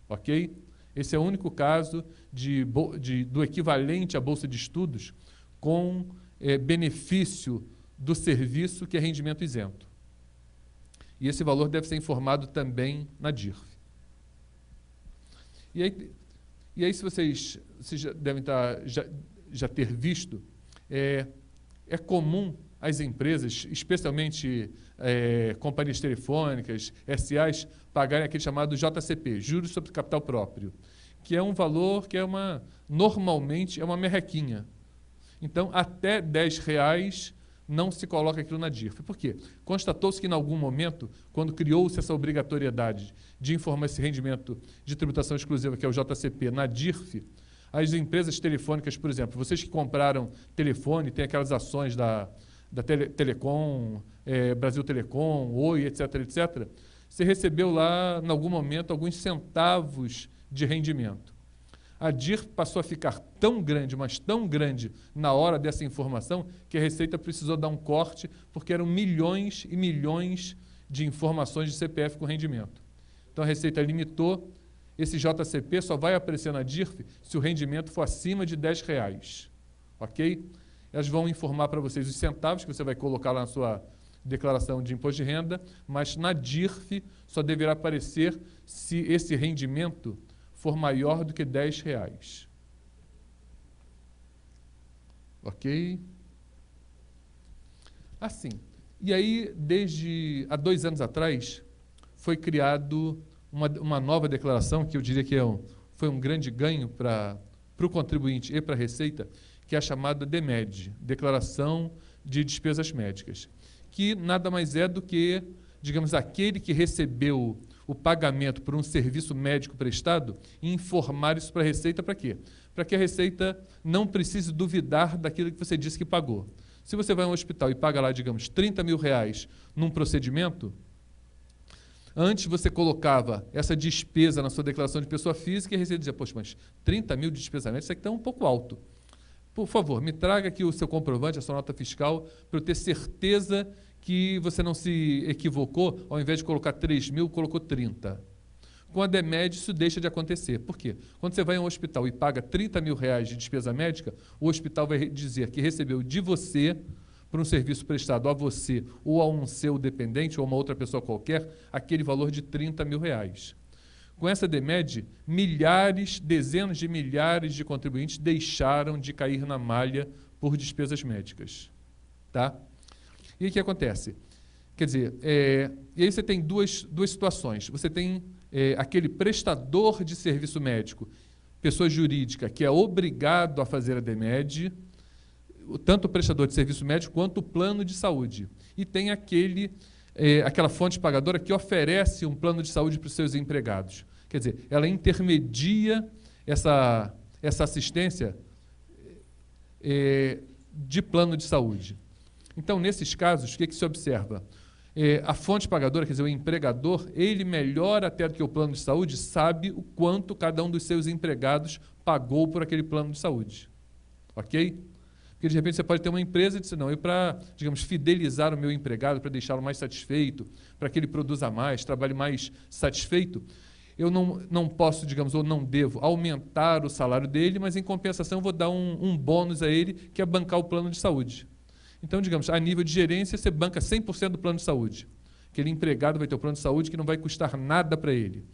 Ok? Esse é o único caso do equivalente à bolsa de estudos com benefício do serviço, que é rendimento isento. E esse valor deve ser informado também na DIRF. E aí se vocês já devem já ter visto, é comum as empresas, especialmente companhias telefônicas, SAs, pagarem aquele chamado JCP, Juros sobre Capital Próprio, que é um valor que normalmente é uma merrequinha. Então, até R$10 não se coloca aquilo na DIRF. Por quê? Constatou-se que, em algum momento, quando criou-se essa obrigatoriedade de informar esse rendimento de tributação exclusiva, que é o JCP, na DIRF, as empresas telefônicas, por exemplo, vocês que compraram telefone, tem aquelas ações da Telecom, Brasil Telecom, Oi, etc., etc., você recebeu lá, em algum momento, alguns centavos de rendimento. A DIRF passou a ficar tão grande, mas tão grande na hora dessa informação, que a Receita precisou dar um corte, porque eram milhões e milhões de informações de CPF com rendimento. Então, a Receita limitou, esse JCP só vai aparecer na DIRF se o rendimento for acima de R$10. Ok? Elas vão informar para vocês os centavos que você vai colocar lá na sua declaração de imposto de renda, mas na DIRF só deverá aparecer se esse rendimento for maior do que R$10. Ok? Assim. E aí, desde há 2 anos atrás, foi criado uma nova declaração, que eu diria que foi um grande ganho para o contribuinte e para a Receita, que é a chamada DMED, Declaração de Despesas Médicas, que nada mais é do que, digamos, aquele que recebeu o pagamento por um serviço médico prestado e informar isso para a Receita para quê? Para que a Receita não precise duvidar daquilo que você disse que pagou. Se você vai a um hospital e paga lá, digamos, R$30 mil num procedimento, antes você colocava essa despesa na sua declaração de pessoa física e a Receita dizia, poxa, mas 30 mil de despesa médica, isso aqui está um pouco alto. Por favor, me traga aqui o seu comprovante, a sua nota fiscal, para eu ter certeza que você não se equivocou, ao invés de colocar 3 mil, colocou 30. Com a DMED, isso deixa de acontecer. Por quê? Quando você vai a um hospital e paga R$30 mil de despesa médica, o hospital vai dizer que recebeu de você, por um serviço prestado a você ou a um seu dependente ou a uma outra pessoa qualquer, aquele valor de R$30 mil. Com essa DMED, dezenas de milhares de contribuintes deixaram de cair na malha por despesas médicas. Tá? E o que acontece? Quer dizer, e aí você tem duas situações. Você tem aquele prestador de serviço médico, pessoa jurídica, que é obrigado a fazer a DMED, tanto o prestador de serviço médico quanto o plano de saúde. E tem aquela fonte pagadora que oferece um plano de saúde para os seus empregados. Quer dizer, ela intermedia essa assistência de plano de saúde. Então, nesses casos, o que se observa? A fonte pagadora, quer dizer, o empregador, ele melhor até do que o plano de saúde, sabe o quanto cada um dos seus empregados pagou por aquele plano de saúde. Ok? Porque, de repente, você pode ter uma empresa e dizer, não, eu para, digamos, fidelizar o meu empregado, para deixá-lo mais satisfeito, para que ele produza mais, trabalhe mais satisfeito, eu não posso, digamos, ou não devo aumentar o salário dele, mas, em compensação, vou dar um bônus a ele, que é bancar o plano de saúde. Então, digamos, a nível de gerência, você banca 100% do plano de saúde. Aquele empregado vai ter o plano de saúde que não vai custar nada para ele.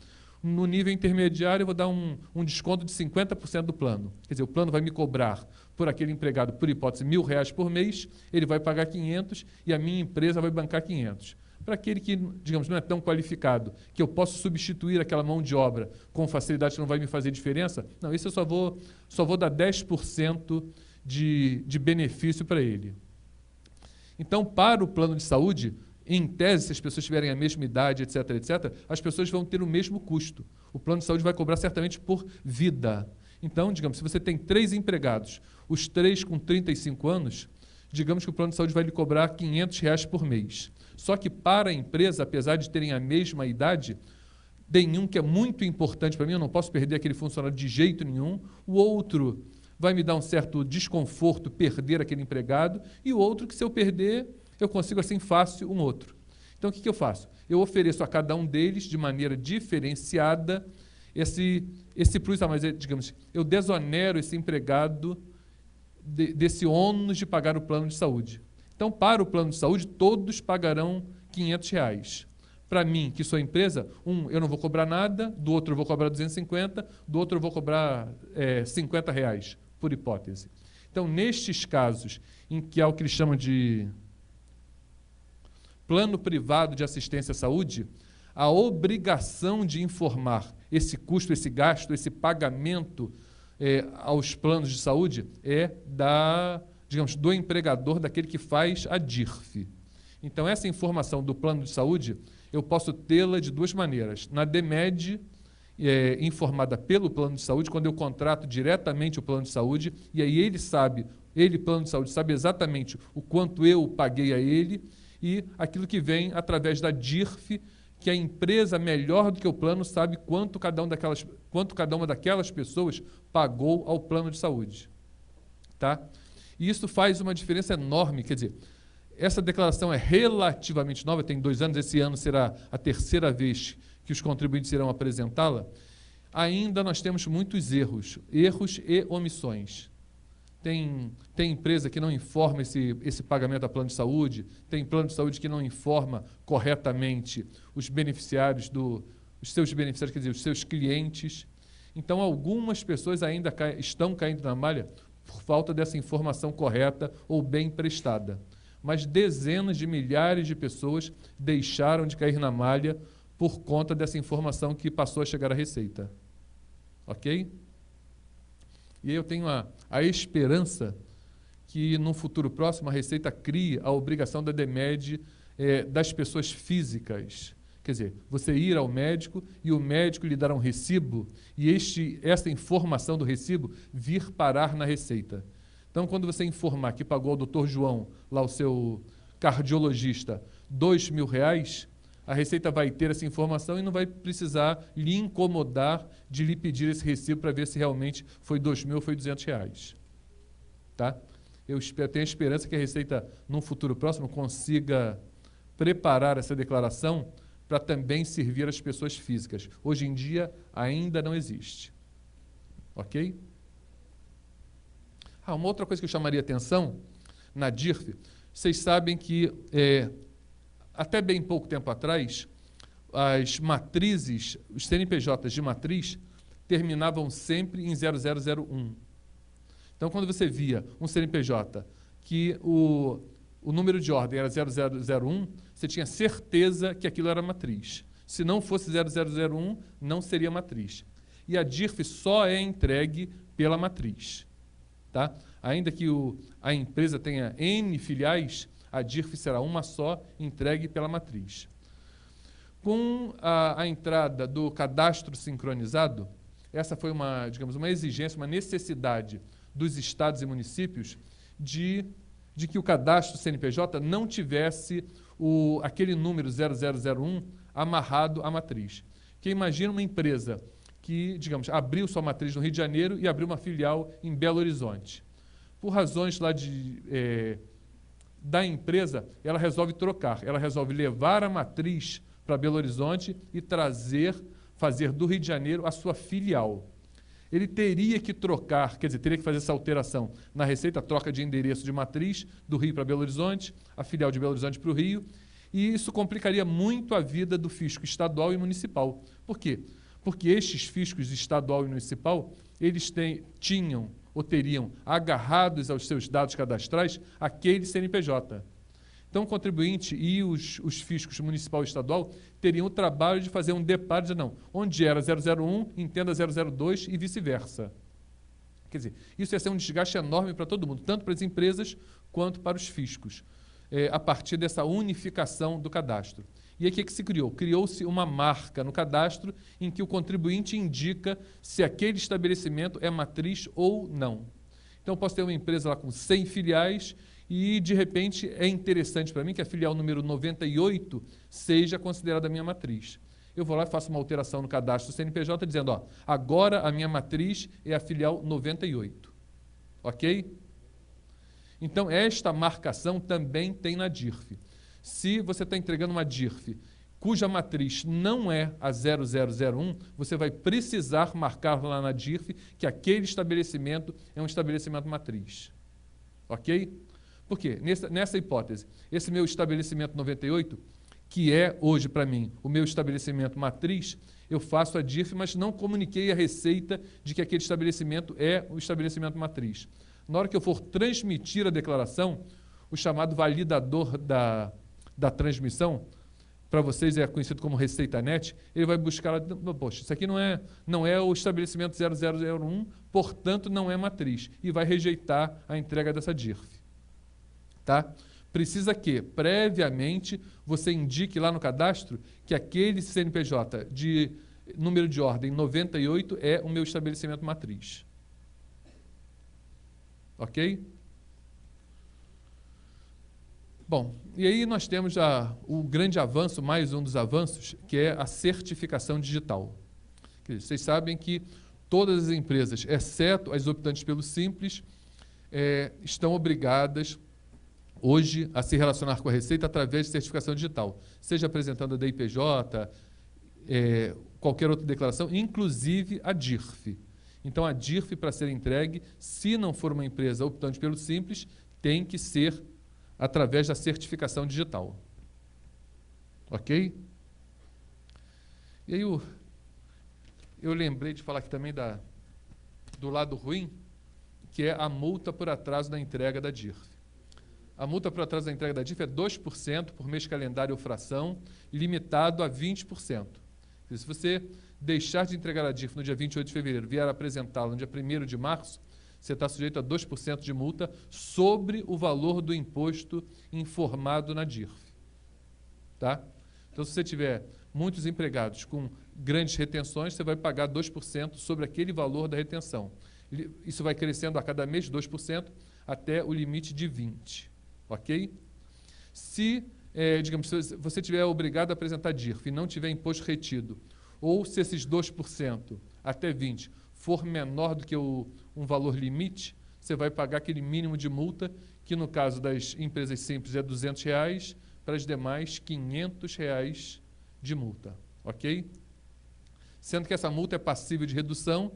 No nível intermediário, eu vou dar um desconto de 50% do plano. Quer dizer, o plano vai me cobrar por aquele empregado, por hipótese, R$1.000 por mês, ele vai pagar 500 e a minha empresa vai bancar 500. Para aquele que, digamos, não é tão qualificado, que eu posso substituir aquela mão de obra com facilidade que não vai me fazer diferença, não, isso eu só vou dar 10% de benefício para ele. Então, para o plano de saúde, em tese, se as pessoas tiverem a mesma idade, etc., etc., as pessoas vão ter o mesmo custo. O plano de saúde vai cobrar certamente por vida. Então, digamos, se você tem 3 empregados, os 3 com 35 anos, digamos que o plano de saúde vai lhe cobrar R$ 500 por mês. Só que para a empresa, apesar de terem a mesma idade, tem um que é muito importante para mim, eu não posso perder aquele funcionário de jeito nenhum, o outro vai me dar um certo desconforto perder aquele empregado, e o outro que, se eu perder, eu consigo assim fácil um outro. Então, o que eu faço? Eu ofereço a cada um deles, de maneira diferenciada, esse plus a mais, digamos, eu desonero esse empregado desse ônus de pagar o plano de saúde. Então, para o plano de saúde, todos pagarão R$ 500. Para mim, que sou empresa, eu não vou cobrar nada, do outro eu vou cobrar 250, do outro eu vou cobrar R$ 50, por hipótese. Então, nestes casos, em que é o que eles chamam de plano privado de assistência à saúde, a obrigação de informar esse custo, esse gasto, esse pagamento aos planos de saúde é do empregador, daquele que faz a DIRF. Então, essa informação do plano de saúde, eu posso tê-la de 2 maneiras. Na DMED, informada pelo plano de saúde, quando eu contrato diretamente o plano de saúde, e aí ele, plano de saúde, sabe exatamente o quanto eu paguei a ele, e aquilo que vem através da DIRF, que a empresa, melhor do que o plano, sabe quanto cada uma daquelas pessoas pagou ao plano de saúde. Tá? E isso faz uma diferença enorme, quer dizer, essa declaração é relativamente nova, tem 2 anos, esse ano será a 3ª vez que os contribuintes irão apresentá-la. Ainda nós temos muitos erros e omissões. Tem empresa que não informa esse pagamento a plano de saúde, tem plano de saúde que não informa corretamente os beneficiários, os seus beneficiários, quer dizer, os seus clientes. Então, algumas pessoas ainda estão caindo na malha por falta dessa informação correta ou bem prestada. Mas dezenas de milhares de pessoas deixaram de cair na malha por conta dessa informação que passou a chegar à Receita. Ok? E eu tenho a esperança que, num futuro próximo, a Receita crie a obrigação da DMED das pessoas físicas. Quer dizer, você ir ao médico e o médico lhe dar um recibo e essa informação do recibo vir parar na Receita. Então, quando você informar que pagou ao doutor João, lá o seu cardiologista, R$2.000, a Receita vai ter essa informação e não vai precisar lhe incomodar de lhe pedir esse recibo para ver se realmente foi R$2.000 ou foi R$200. Tá? Eu tenho a esperança que a Receita, num futuro próximo, consiga preparar essa declaração para também servir as pessoas físicas. Hoje em dia, ainda não existe. Ok? Uma outra coisa que eu chamaria atenção na DIRF, vocês sabem que até bem pouco tempo atrás, as matrizes, os CNPJs de matriz, terminavam sempre em 0001. Então, quando você via um CNPJ que o número de ordem era 0001, você tinha certeza que aquilo era matriz. Se não fosse 0001, não seria matriz. E a DIRF só é entregue pela matriz. Tá? Ainda que a empresa tenha N filiais, a DIRF será uma só, entregue pela matriz. Com a entrada do cadastro sincronizado, essa foi uma exigência, uma necessidade dos estados e municípios de que o cadastro CNPJ não tivesse aquele número 0001 amarrado à matriz. Porque imagina uma empresa que, abriu sua matriz no Rio de Janeiro e abriu uma filial em Belo Horizonte. Por razões lá da empresa, ela resolve trocar, ela resolve levar a matriz para Belo Horizonte e fazer do Rio de Janeiro a sua filial. Ele teria que trocar, quer dizer, teria que fazer essa alteração na Receita, troca de endereço de matriz do Rio para Belo Horizonte, a filial de Belo Horizonte para o Rio, e isso complicaria muito a vida do fisco estadual e municipal. Por quê? Porque estes fiscos estadual e municipal, eles tinham ou teriam agarrados aos seus dados cadastrais aquele CNPJ. Então, o contribuinte e os fiscos municipal e estadual teriam o trabalho de fazer um deparo, de não, onde era 001, entenda 002 e vice-versa. Quer dizer, isso ia ser um desgaste enorme para todo mundo, tanto para as empresas quanto para os fiscos. a partir dessa unificação do cadastro. E aí o que se criou? Criou-se uma marca no cadastro em que o contribuinte indica se aquele estabelecimento é matriz ou não. Então, eu posso ter uma empresa lá com 100 filiais e, de repente, é interessante para mim que a filial número 98 seja considerada a minha matriz. Eu vou lá e faço uma alteração no cadastro do CNPJ dizendo, ó, agora a minha matriz é a filial 98. Ok? Então, esta marcação também tem na DIRF. Se você está entregando uma DIRF cuja matriz não é a 0001, você vai precisar marcar lá na DIRF que aquele estabelecimento é um estabelecimento matriz. Ok? Por quê? Nessa hipótese, esse meu estabelecimento 98, que é hoje para mim o meu estabelecimento matriz, eu faço a DIRF, mas não comuniquei a Receita de que aquele estabelecimento é o estabelecimento matriz. Na hora que eu for transmitir a declaração, o chamado validador da transmissão, para vocês é conhecido como ReceitaNet, ele vai buscar, poxa, isso aqui não é o estabelecimento 0001, portanto não é matriz, e vai rejeitar a entrega dessa DIRF. Tá? Precisa que, previamente, você indique lá no cadastro que aquele CNPJ de número de ordem 98 é o meu estabelecimento matriz. Ok? Bom, e aí nós temos o grande avanço, mais um dos avanços, que é a certificação digital. Vocês sabem que todas as empresas, exceto as optantes pelo Simples, estão obrigadas hoje a se relacionar com a Receita através de certificação digital, seja apresentando a DIPJ, qualquer outra declaração, inclusive a DIRF. Então, a DIRF, para ser entregue, se não for uma empresa optante pelo Simples, tem que ser através da certificação digital. Ok? E aí eu lembrei de falar aqui também do lado ruim, que é a multa por atraso da entrega da DIRF. A multa por atraso da entrega da DIRF é 2% por mês calendário ou fração, limitado a 20%. Se você deixar de entregar a DIRF no dia 28 de fevereiro, vier apresentá-la no dia 1º de março, você está sujeito a 2% de multa sobre o valor do imposto informado na DIRF. Tá? Então, se você tiver muitos empregados com grandes retenções, você vai pagar 2% sobre aquele valor da retenção. Isso vai crescendo a cada mês 2% até o limite de 20%. Ok? Se, digamos, se você tiver obrigado a apresentar DIRF e não tiver imposto retido, ou se esses 2% até 20% for menor do que um valor limite, você vai pagar aquele mínimo de multa, que no caso das empresas simples é R$200, para as demais R$500 de multa, ok? Sendo que essa multa é passível de redução,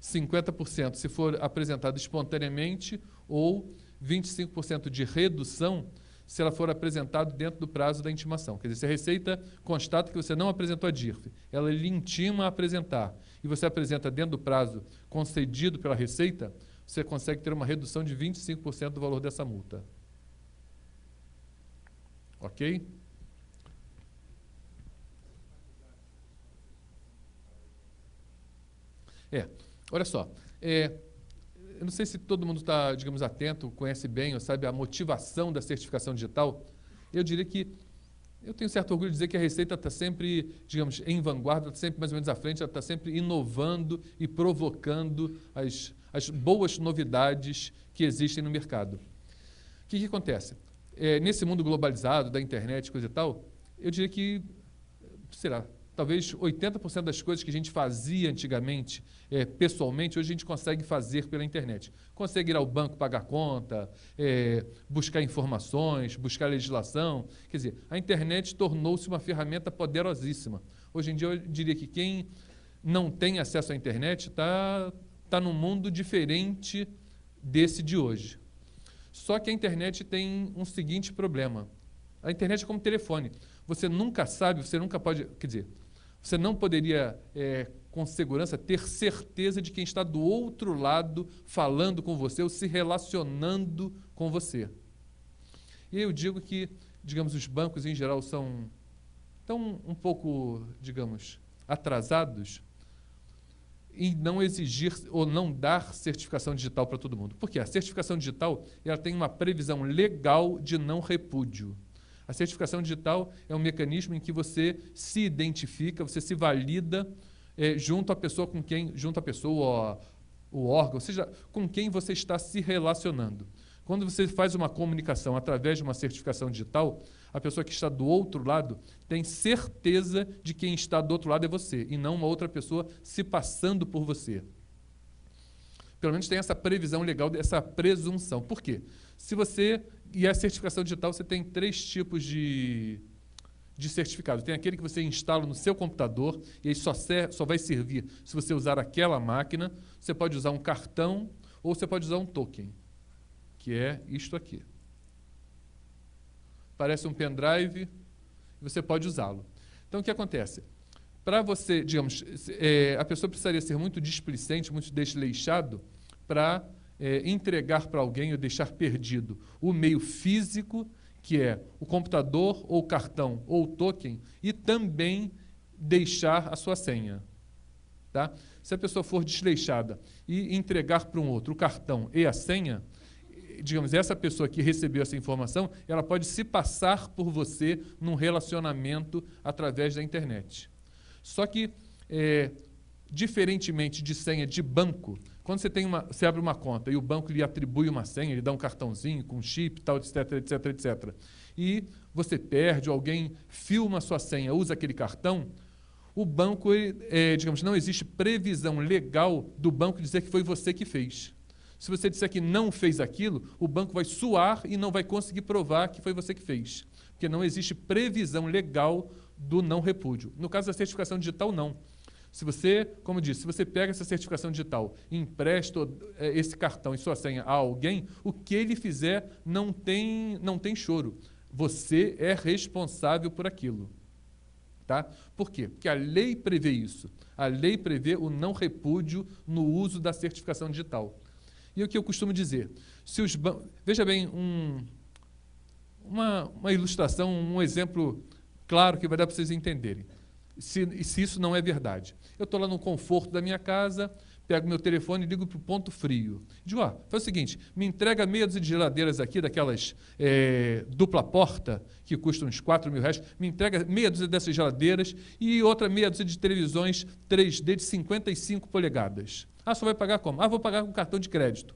50% se for apresentada espontaneamente ou 25% de redução se ela for apresentada dentro do prazo da intimação. Quer dizer, se a Receita constata que você não apresentou a DIRF, ela lhe intima a apresentar, e você apresenta dentro do prazo concedido pela Receita, você consegue ter uma redução de 25% do valor dessa multa. Ok? Olha só, eu não sei se todo mundo está, digamos, atento, conhece bem ou sabe a motivação da certificação digital. Eu diria que eu tenho certo orgulho de dizer que a Receita está sempre, digamos, em vanguarda, está sempre mais ou menos à frente, ela está sempre inovando e provocando as boas novidades que existem no mercado. O que acontece? Nesse mundo globalizado, da internet, coisa e tal, eu diria que, sei lá, talvez 80% das coisas que a gente fazia antigamente, pessoalmente, hoje a gente consegue fazer pela internet. Consegue ir ao banco pagar conta, buscar informações, buscar legislação. Quer dizer, a internet tornou-se uma ferramenta poderosíssima. Hoje em dia, eu diria que quem não tem acesso à internet está num mundo diferente desse de hoje. Só que a internet tem um seguinte problema. A internet é como telefone. Você nunca sabe, você nunca pode... Quer dizer, você não poderia, com segurança, ter certeza de quem está do outro lado falando com você ou se relacionando com você. E eu digo que, digamos, os bancos, em geral, estão um pouco, digamos, atrasados em não exigir ou não dar certificação digital para todo mundo. Por quê? A certificação digital ela tem uma previsão legal de não repúdio. A certificação digital é um mecanismo em que você se identifica, você se valida junto à pessoa com quem, o órgão, ou seja, com quem você está se relacionando. Quando você faz uma comunicação através de uma certificação digital, a pessoa que está do outro lado tem certeza de que quem está do outro lado é você, e não uma outra pessoa se passando por você. Pelo menos tem essa previsão legal, essa presunção. Por quê? E a certificação digital, você tem 3 tipos de certificado. Tem aquele que você instala no seu computador, e aí só vai servir se você usar aquela máquina. Você pode usar um cartão, ou você pode usar um token, que é isto aqui. Parece um pendrive, e você pode usá-lo. Então, o que acontece? Para você, digamos, a pessoa precisaria ser muito displicente, muito desleixado, para entregar para alguém ou deixar perdido o meio físico, que é o computador, ou o cartão, ou o token, e também deixar a sua senha. Tá? Se a pessoa for desleixada e entregar para um outro o cartão e a senha, digamos, essa pessoa que recebeu essa informação, ela pode se passar por você num relacionamento através da internet. Só que, diferentemente de senha de banco, quando você abre uma conta e o banco lhe atribui uma senha, ele dá um cartãozinho com chip, tal, etc, etc, etc, e você perde, alguém filma a sua senha, usa aquele cartão, o banco, digamos, não existe previsão legal do banco dizer que foi você que fez. Se você disser que não fez aquilo, o banco vai suar e não vai conseguir provar que foi você que fez, porque não existe previsão legal do não repúdio. No caso da certificação digital, não. Se você, como eu disse, se você pega essa certificação digital e empresta esse cartão e sua senha a alguém, o que ele fizer não tem choro. Você é responsável por aquilo. Tá? Por quê? Porque a lei prevê isso. A lei prevê o não repúdio no uso da certificação digital. E o que eu costumo dizer? Veja bem, uma ilustração, um exemplo claro que vai dar para vocês entenderem. Se isso não é verdade. Eu estou lá no conforto da minha casa, pego meu telefone e ligo para o ponto frio. Digo, faz o seguinte, me entrega meia dúzia de geladeiras aqui, daquelas dupla porta, que custam uns R$4.000, me entrega meia dúzia dessas geladeiras e outra meia dúzia de televisões 3D de 55 polegadas. Só vai pagar como? Vou pagar com cartão de crédito.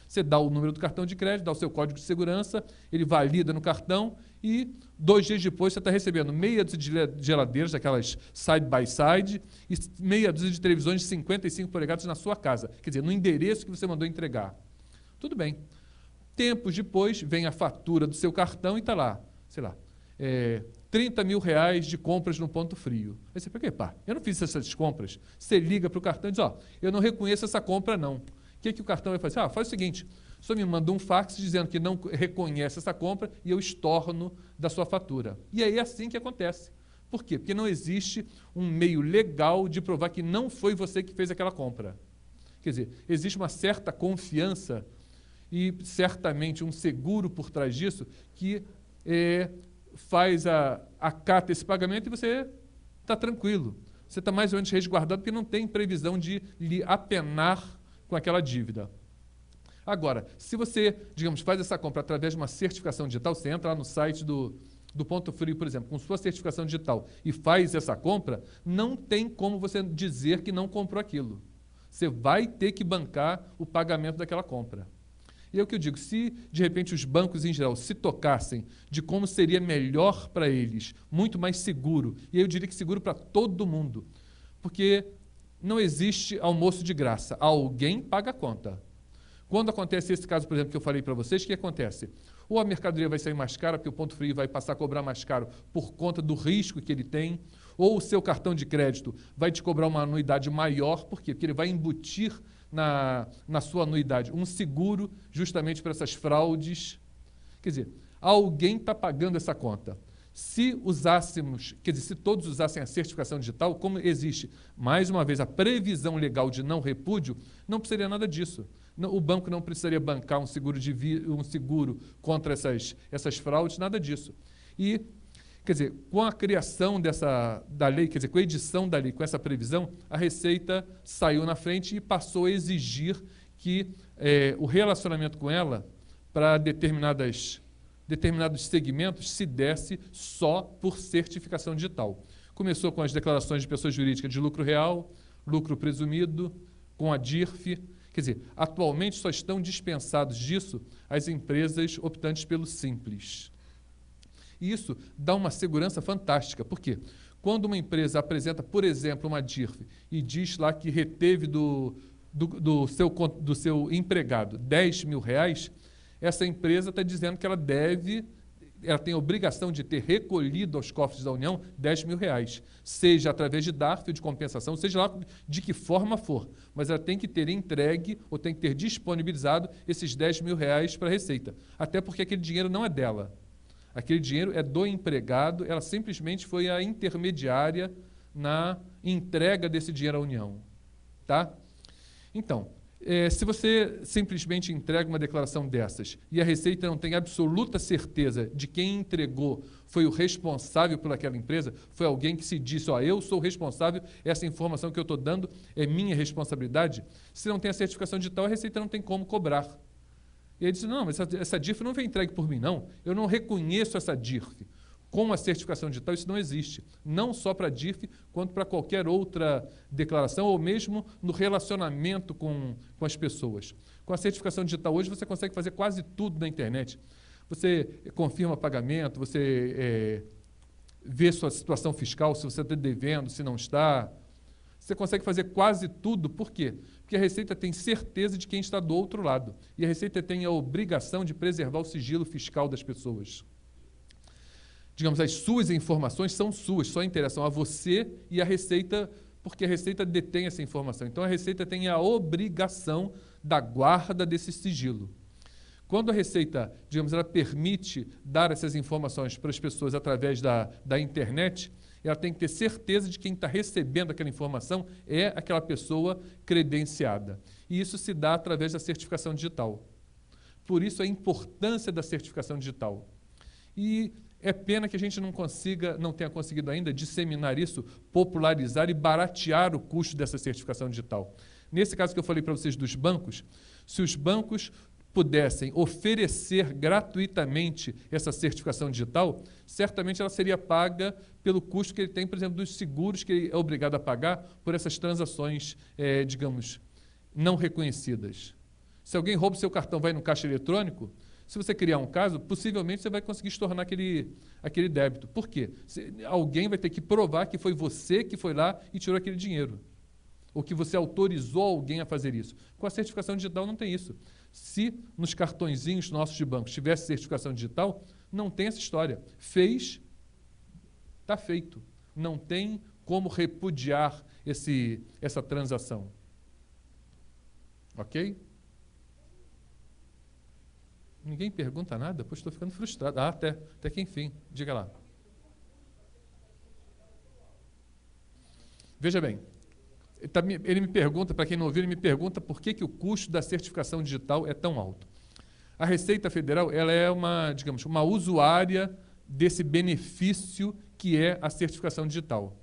Você dá o número do cartão de crédito, dá o seu código de segurança, ele valida no cartão e 2 dias depois você está recebendo meia dúzia de geladeiras, aquelas side by side, e meia dúzia de televisões de 55 polegadas na sua casa. Quer dizer, no endereço que você mandou entregar. Tudo bem. Tempos depois, vem a fatura do seu cartão e está lá, sei lá, R$30.000 de compras no ponto frio. Aí você fala, pá, eu não fiz essas compras. Você liga para o cartão e diz, eu não reconheço essa compra, não. O que o cartão vai fazer? Faz o seguinte, o senhor me mandou um fax dizendo que não reconhece essa compra e eu estorno da sua fatura. E aí é assim que acontece. Por quê? Porque não existe um meio legal de provar que não foi você que fez aquela compra. Quer dizer, existe uma certa confiança e certamente um seguro por trás disso que acata esse pagamento e você está tranquilo. Você está mais ou menos resguardado porque não tem previsão de lhe apenar com aquela dívida. Agora, se você, digamos, faz essa compra através de uma certificação digital, você entra lá no site do Ponto Frio, por exemplo, com sua certificação digital e faz essa compra, não tem como você dizer que não comprou aquilo. Você vai ter que bancar o pagamento daquela compra. E é o que eu digo, se de repente os bancos em geral se tocassem de como seria melhor para eles, muito mais seguro, e eu diria que seguro para todo mundo, porque não existe almoço de graça, alguém paga a conta. Quando acontece esse caso, por exemplo, que eu falei para vocês, o que acontece? Ou a mercadoria vai sair mais cara, porque o Ponto Frio vai passar a cobrar mais caro por conta do risco que ele tem, ou o seu cartão de crédito vai te cobrar uma anuidade maior, por quê? Porque ele vai embutir na sua anuidade um seguro justamente para essas fraudes. Quer dizer, alguém está pagando essa conta. Se todos usassem a certificação digital, como existe, mais uma vez, a previsão legal de não repúdio, não precisaria nada disso. O banco não precisaria bancar um seguro contra essas fraudes, nada disso. E Quer dizer, com a criação da lei, quer dizer, com a edição da lei, com essa previsão, a Receita saiu na frente e passou a exigir que o relacionamento com ela, para determinados segmentos, se desse só por certificação digital. Começou com as declarações de pessoa jurídica de lucro real, lucro presumido, com a DIRF. Quer dizer, atualmente só estão dispensados disso as empresas optantes pelo Simples. E isso dá uma segurança fantástica. Por quê? Quando uma empresa apresenta, por exemplo, uma DIRF e diz lá que reteve do seu empregado R$10.000, essa empresa está dizendo que ela tem a obrigação de ter recolhido aos cofres da União R$10.000, seja através de DARF ou de compensação, seja lá de que forma for, mas ela tem que ter entregue ou tem que ter disponibilizado esses R$10.000 para a Receita, até porque aquele dinheiro não é dela. Aquele dinheiro é do empregado, ela simplesmente foi a intermediária na entrega desse dinheiro à União. Tá? Então, se você simplesmente entrega uma declaração dessas e a Receita não tem absoluta certeza de quem entregou foi o responsável por aquela empresa, foi alguém que se disse, eu sou o responsável, essa informação que eu estou dando é minha responsabilidade, se não tem a certificação digital, a Receita não tem como cobrar. E ele disse, não, mas essa DIRF não foi entregue por mim, não. Eu não reconheço essa DIRF. Com a certificação digital, isso não existe. Não só para a DIRF, quanto para qualquer outra declaração, ou mesmo no relacionamento com as pessoas. Com a certificação digital, hoje, você consegue fazer quase tudo na internet. Você confirma pagamento, você vê sua situação fiscal, se você está devendo, se não está. Você consegue fazer quase tudo. Por quê? Porque a Receita tem certeza de quem está do outro lado. E a Receita tem a obrigação de preservar o sigilo fiscal das pessoas. Digamos, as suas informações são suas, só interessam a você e a Receita, porque a Receita detém essa informação. Então, a Receita tem a obrigação da guarda desse sigilo. Quando a Receita, digamos, ela permite dar essas informações para as pessoas através da internet, ela tem que ter certeza de que quem está recebendo aquela informação é aquela pessoa credenciada. E isso se dá através da certificação digital. Por isso, a importância da certificação digital. E é pena que a gente não tenha conseguido ainda disseminar isso, popularizar e baratear o custo dessa certificação digital. Nesse caso que eu falei para vocês dos bancos, se os bancos pudessem oferecer gratuitamente essa certificação digital, certamente ela seria paga pelo custo que ele tem, por exemplo, dos seguros que ele é obrigado a pagar por essas transações, digamos, não reconhecidas. Se alguém rouba o seu cartão, vai no caixa eletrônico, se você criar um caso, possivelmente você vai conseguir estornar aquele débito. Por quê? Alguém vai ter que provar que foi você que foi lá e tirou aquele dinheiro. Ou que você autorizou alguém a fazer isso. Com a certificação digital não tem isso. Se nos cartõezinhos nossos de banco tivesse certificação digital, não tem essa história. Fez, está feito. Não tem como repudiar essa transação. Ok? Ninguém pergunta nada? Pois estou ficando frustrado. Até que enfim. Diga lá. Veja bem. Ele me pergunta, para quem não ouviu, ele me pergunta por que o custo da certificação digital é tão alto. A Receita Federal ela é uma usuária desse benefício que é a certificação digital.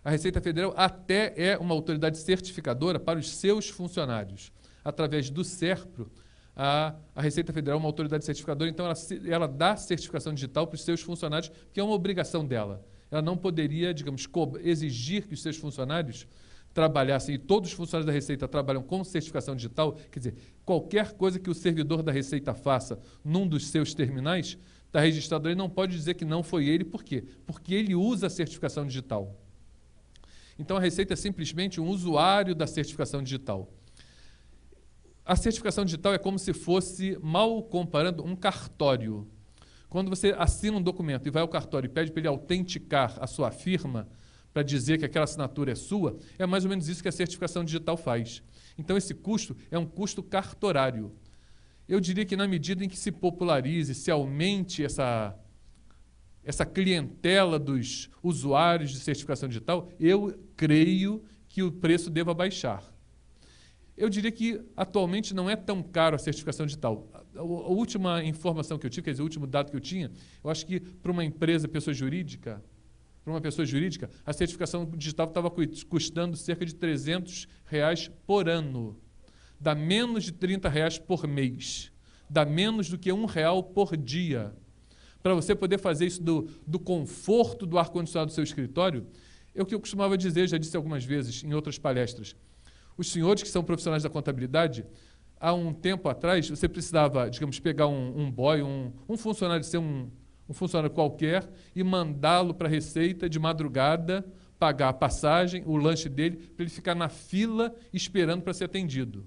A Receita Federal até é uma autoridade certificadora para os seus funcionários. Através do SERPRO, a Receita Federal é uma autoridade certificadora, então ela dá certificação digital para os seus funcionários, que é uma obrigação dela. Ela não poderia, digamos, exigir que os seus funcionários trabalhassem, e todos os funcionários da Receita trabalham com certificação digital, quer dizer, qualquer coisa que o servidor da Receita faça num dos seus terminais, está registrado ali, não pode dizer que não foi ele, por quê? Porque ele usa a certificação digital. Então, a Receita é simplesmente um usuário da certificação digital. A certificação digital é como se fosse, mal comparando, um cartório. Quando você assina um documento e vai ao cartório e pede para ele autenticar a sua firma, para dizer que aquela assinatura é sua, é mais ou menos isso que a certificação digital faz. Então, esse custo é um custo cartorário. Eu diria que na medida em que se popularize, se aumente essa clientela dos usuários de certificação digital, eu creio que o preço deva baixar. Eu diria que atualmente não é tão caro a certificação digital. A última informação que eu tive, quer dizer, o último dado que eu tinha, eu acho que para uma empresa, pessoa jurídica, a certificação digital estava custando cerca de R$300 por ano. Dá menos de R$30 por mês. Dá menos do que R$1 por dia. Para você poder fazer isso do conforto do ar-condicionado do seu escritório, é o que eu costumava dizer, já disse algumas vezes em outras palestras. Os senhores que são profissionais da contabilidade, há um tempo atrás, você precisava, digamos, pegar um boy, um funcionário, ser um funcionário qualquer, e mandá-lo para a Receita de madrugada, pagar a passagem, o lanche dele, para ele ficar na fila esperando para ser atendido,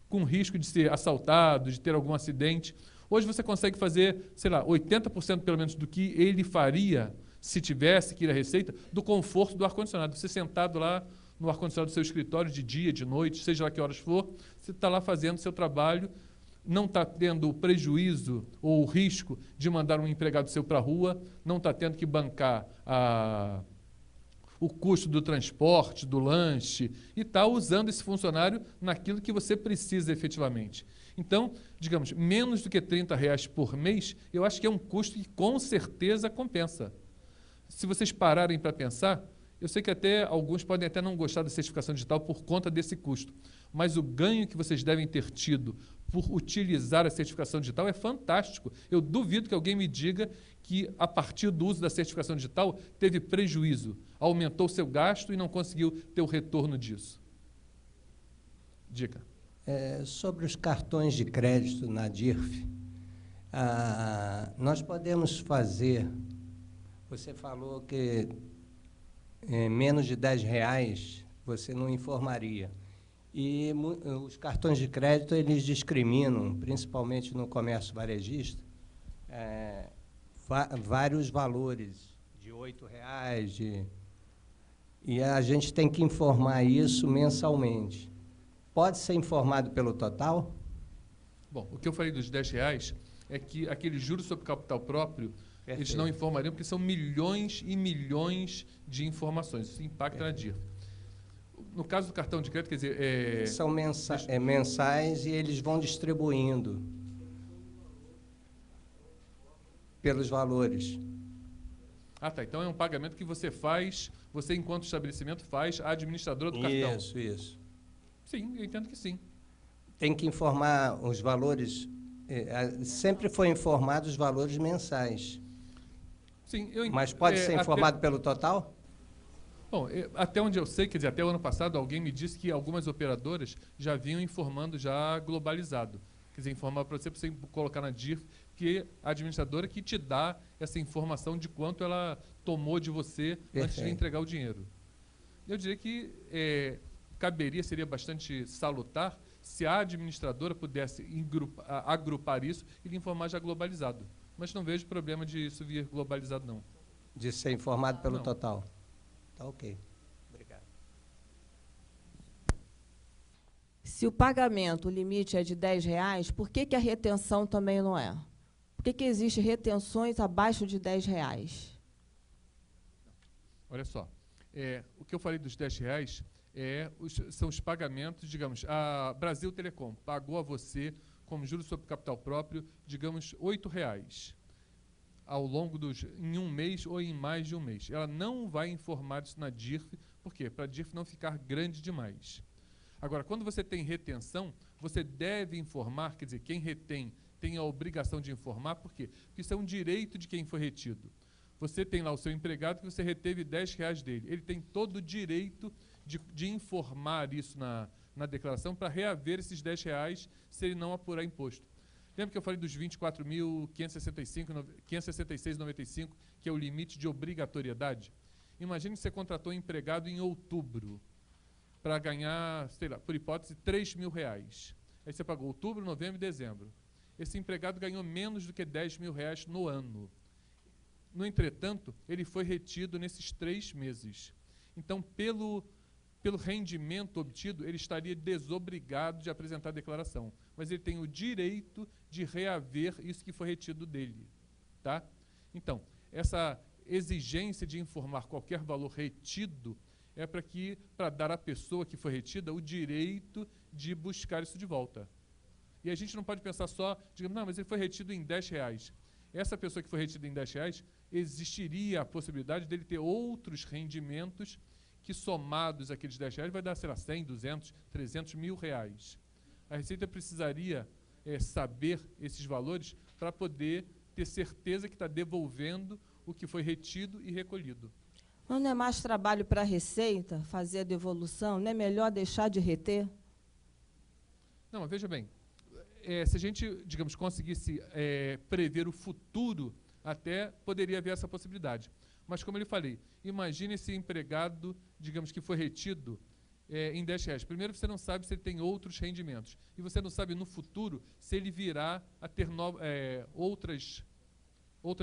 com risco de ser assaltado, de ter algum acidente. Hoje você consegue fazer, sei lá, 80% pelo menos do que ele faria se tivesse que ir à Receita, do conforto do ar-condicionado. Você sentado lá no ar-condicionado do seu escritório, de dia, de noite, seja lá que horas for, você está lá fazendo seu trabalho, não está tendo o prejuízo ou o risco de mandar um empregado seu para a rua, não está tendo que bancar o custo do transporte, do lanche, e está usando esse funcionário naquilo que você precisa efetivamente. Então, digamos, menos do que R$30 por mês, eu acho que é um custo que com certeza compensa. Se vocês pararem para pensar, eu sei que até alguns podem até não gostar da certificação digital por conta desse custo, mas o ganho que vocês devem ter tido por utilizar a certificação digital é fantástico. Eu duvido que alguém me diga que, a partir do uso da certificação digital, teve prejuízo, aumentou o seu gasto e não conseguiu ter o retorno disso. Dica. Sobre os cartões de crédito na DIRF, nós podemos fazer, você falou que menos de R$10 você não informaria. E os cartões de crédito, eles discriminam, principalmente no comércio varejista, vários valores, de R$8, e a gente tem que informar isso mensalmente. Pode ser informado pelo total? Bom, o que eu falei dos R$10 é que aqueles juros sobre capital próprio, Perfeito. Eles não informariam, porque são milhões e milhões de informações. Isso impacta na DIRF. No caso do cartão de crédito, quer dizer... São mensais e eles vão distribuindo pelos valores. Ah, tá. Então é um pagamento que você faz, você, enquanto estabelecimento, faz a administradora do cartão. Isso. Sim, eu entendo que sim. Tem que informar os valores... sempre foi informado os valores mensais. Sim, mas pode ser informado pelo total? Bom, até onde eu sei, quer dizer, até o ano passado, alguém me disse que algumas operadoras já vinham informando já globalizado. Quer dizer, informar para você colocar na DIRF, que a administradora que te dá essa informação de quanto ela tomou de você antes de entregar o dinheiro. Eu diria que seria bastante salutar se a administradora pudesse agrupar isso e lhe informar já globalizado. Mas não vejo problema de isso vir globalizado, não. De ser informado pelo não. total. Tá ok. Obrigado. Se o pagamento, o limite é de R$10, por que a retenção também não é? Por que existem retenções abaixo de R$10? Olha só, o que eu falei dos R$10 são os pagamentos, digamos, a Brasil Telecom pagou a você, como juros sobre capital próprio, digamos, R$8 ao longo em um mês ou em mais de um mês. Ela não vai informar isso na DIRF, por quê? Para a DIRF não ficar grande demais. Agora, quando você tem retenção, você deve informar, quer dizer, quem retém tem a obrigação de informar, por quê? Porque isso é um direito de quem foi retido. Você tem lá o seu empregado que você reteve R$10 dele. Ele tem todo o direito de informar isso na declaração para reaver esses R$10 se ele não apurar imposto. Lembra que eu falei dos 24.566,95, que é o limite de obrigatoriedade? Imagine que você contratou um empregado em outubro para ganhar, sei lá, por hipótese, R$3.000. Aí você pagou outubro, novembro e dezembro. Esse empregado ganhou menos do que R$10.000 no ano. No entretanto, ele foi retido nesses 3 meses. Então, pelo rendimento obtido, ele estaria desobrigado de apresentar a declaração. Mas ele tem o direito de reaver isso que foi retido dele. Tá? Então, essa exigência de informar qualquer valor retido é para dar à pessoa que foi retida o direito de buscar isso de volta. E a gente não pode pensar só, digamos, não, mas ele foi retido em R$10. Essa pessoa que foi retida em R$10, existiria a possibilidade dele ter outros rendimentos que, somados àqueles R$10, vai dar, sei lá, 100, 200, 300 mil reais. A Receita precisaria saber esses valores para poder ter certeza que está devolvendo o que foi retido e recolhido. Não é mais trabalho para a Receita fazer a devolução? Não é melhor deixar de reter? Não, mas veja bem, se a gente, digamos, conseguisse prever o futuro, até poderia haver essa possibilidade. Mas, como eu lhe falei, imagine esse empregado, digamos, que foi retido em R$10. Primeiro, você não sabe se ele tem outros rendimentos. E você não sabe, no futuro, se ele virá a ter outras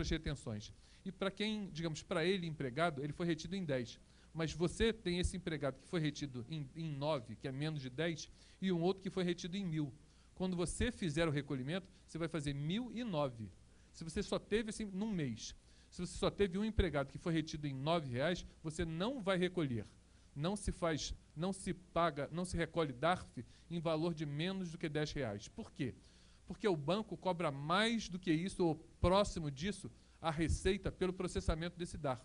retenções. E para quem, digamos, para ele, empregado, ele foi retido em 10. Mas você tem esse empregado que foi retido em 9, que é menos de 10, e um outro que foi retido em 1.000. Quando você fizer o recolhimento, você vai fazer 1.009. Se você só teve, assim, num mês, se você só teve um empregado que foi retido em R$9, você não vai recolher. Não se paga, não se recolhe DARF em valor de menos do que R$10. Por quê? Porque o banco cobra mais do que isso, ou próximo disso, a Receita pelo processamento desse DARF.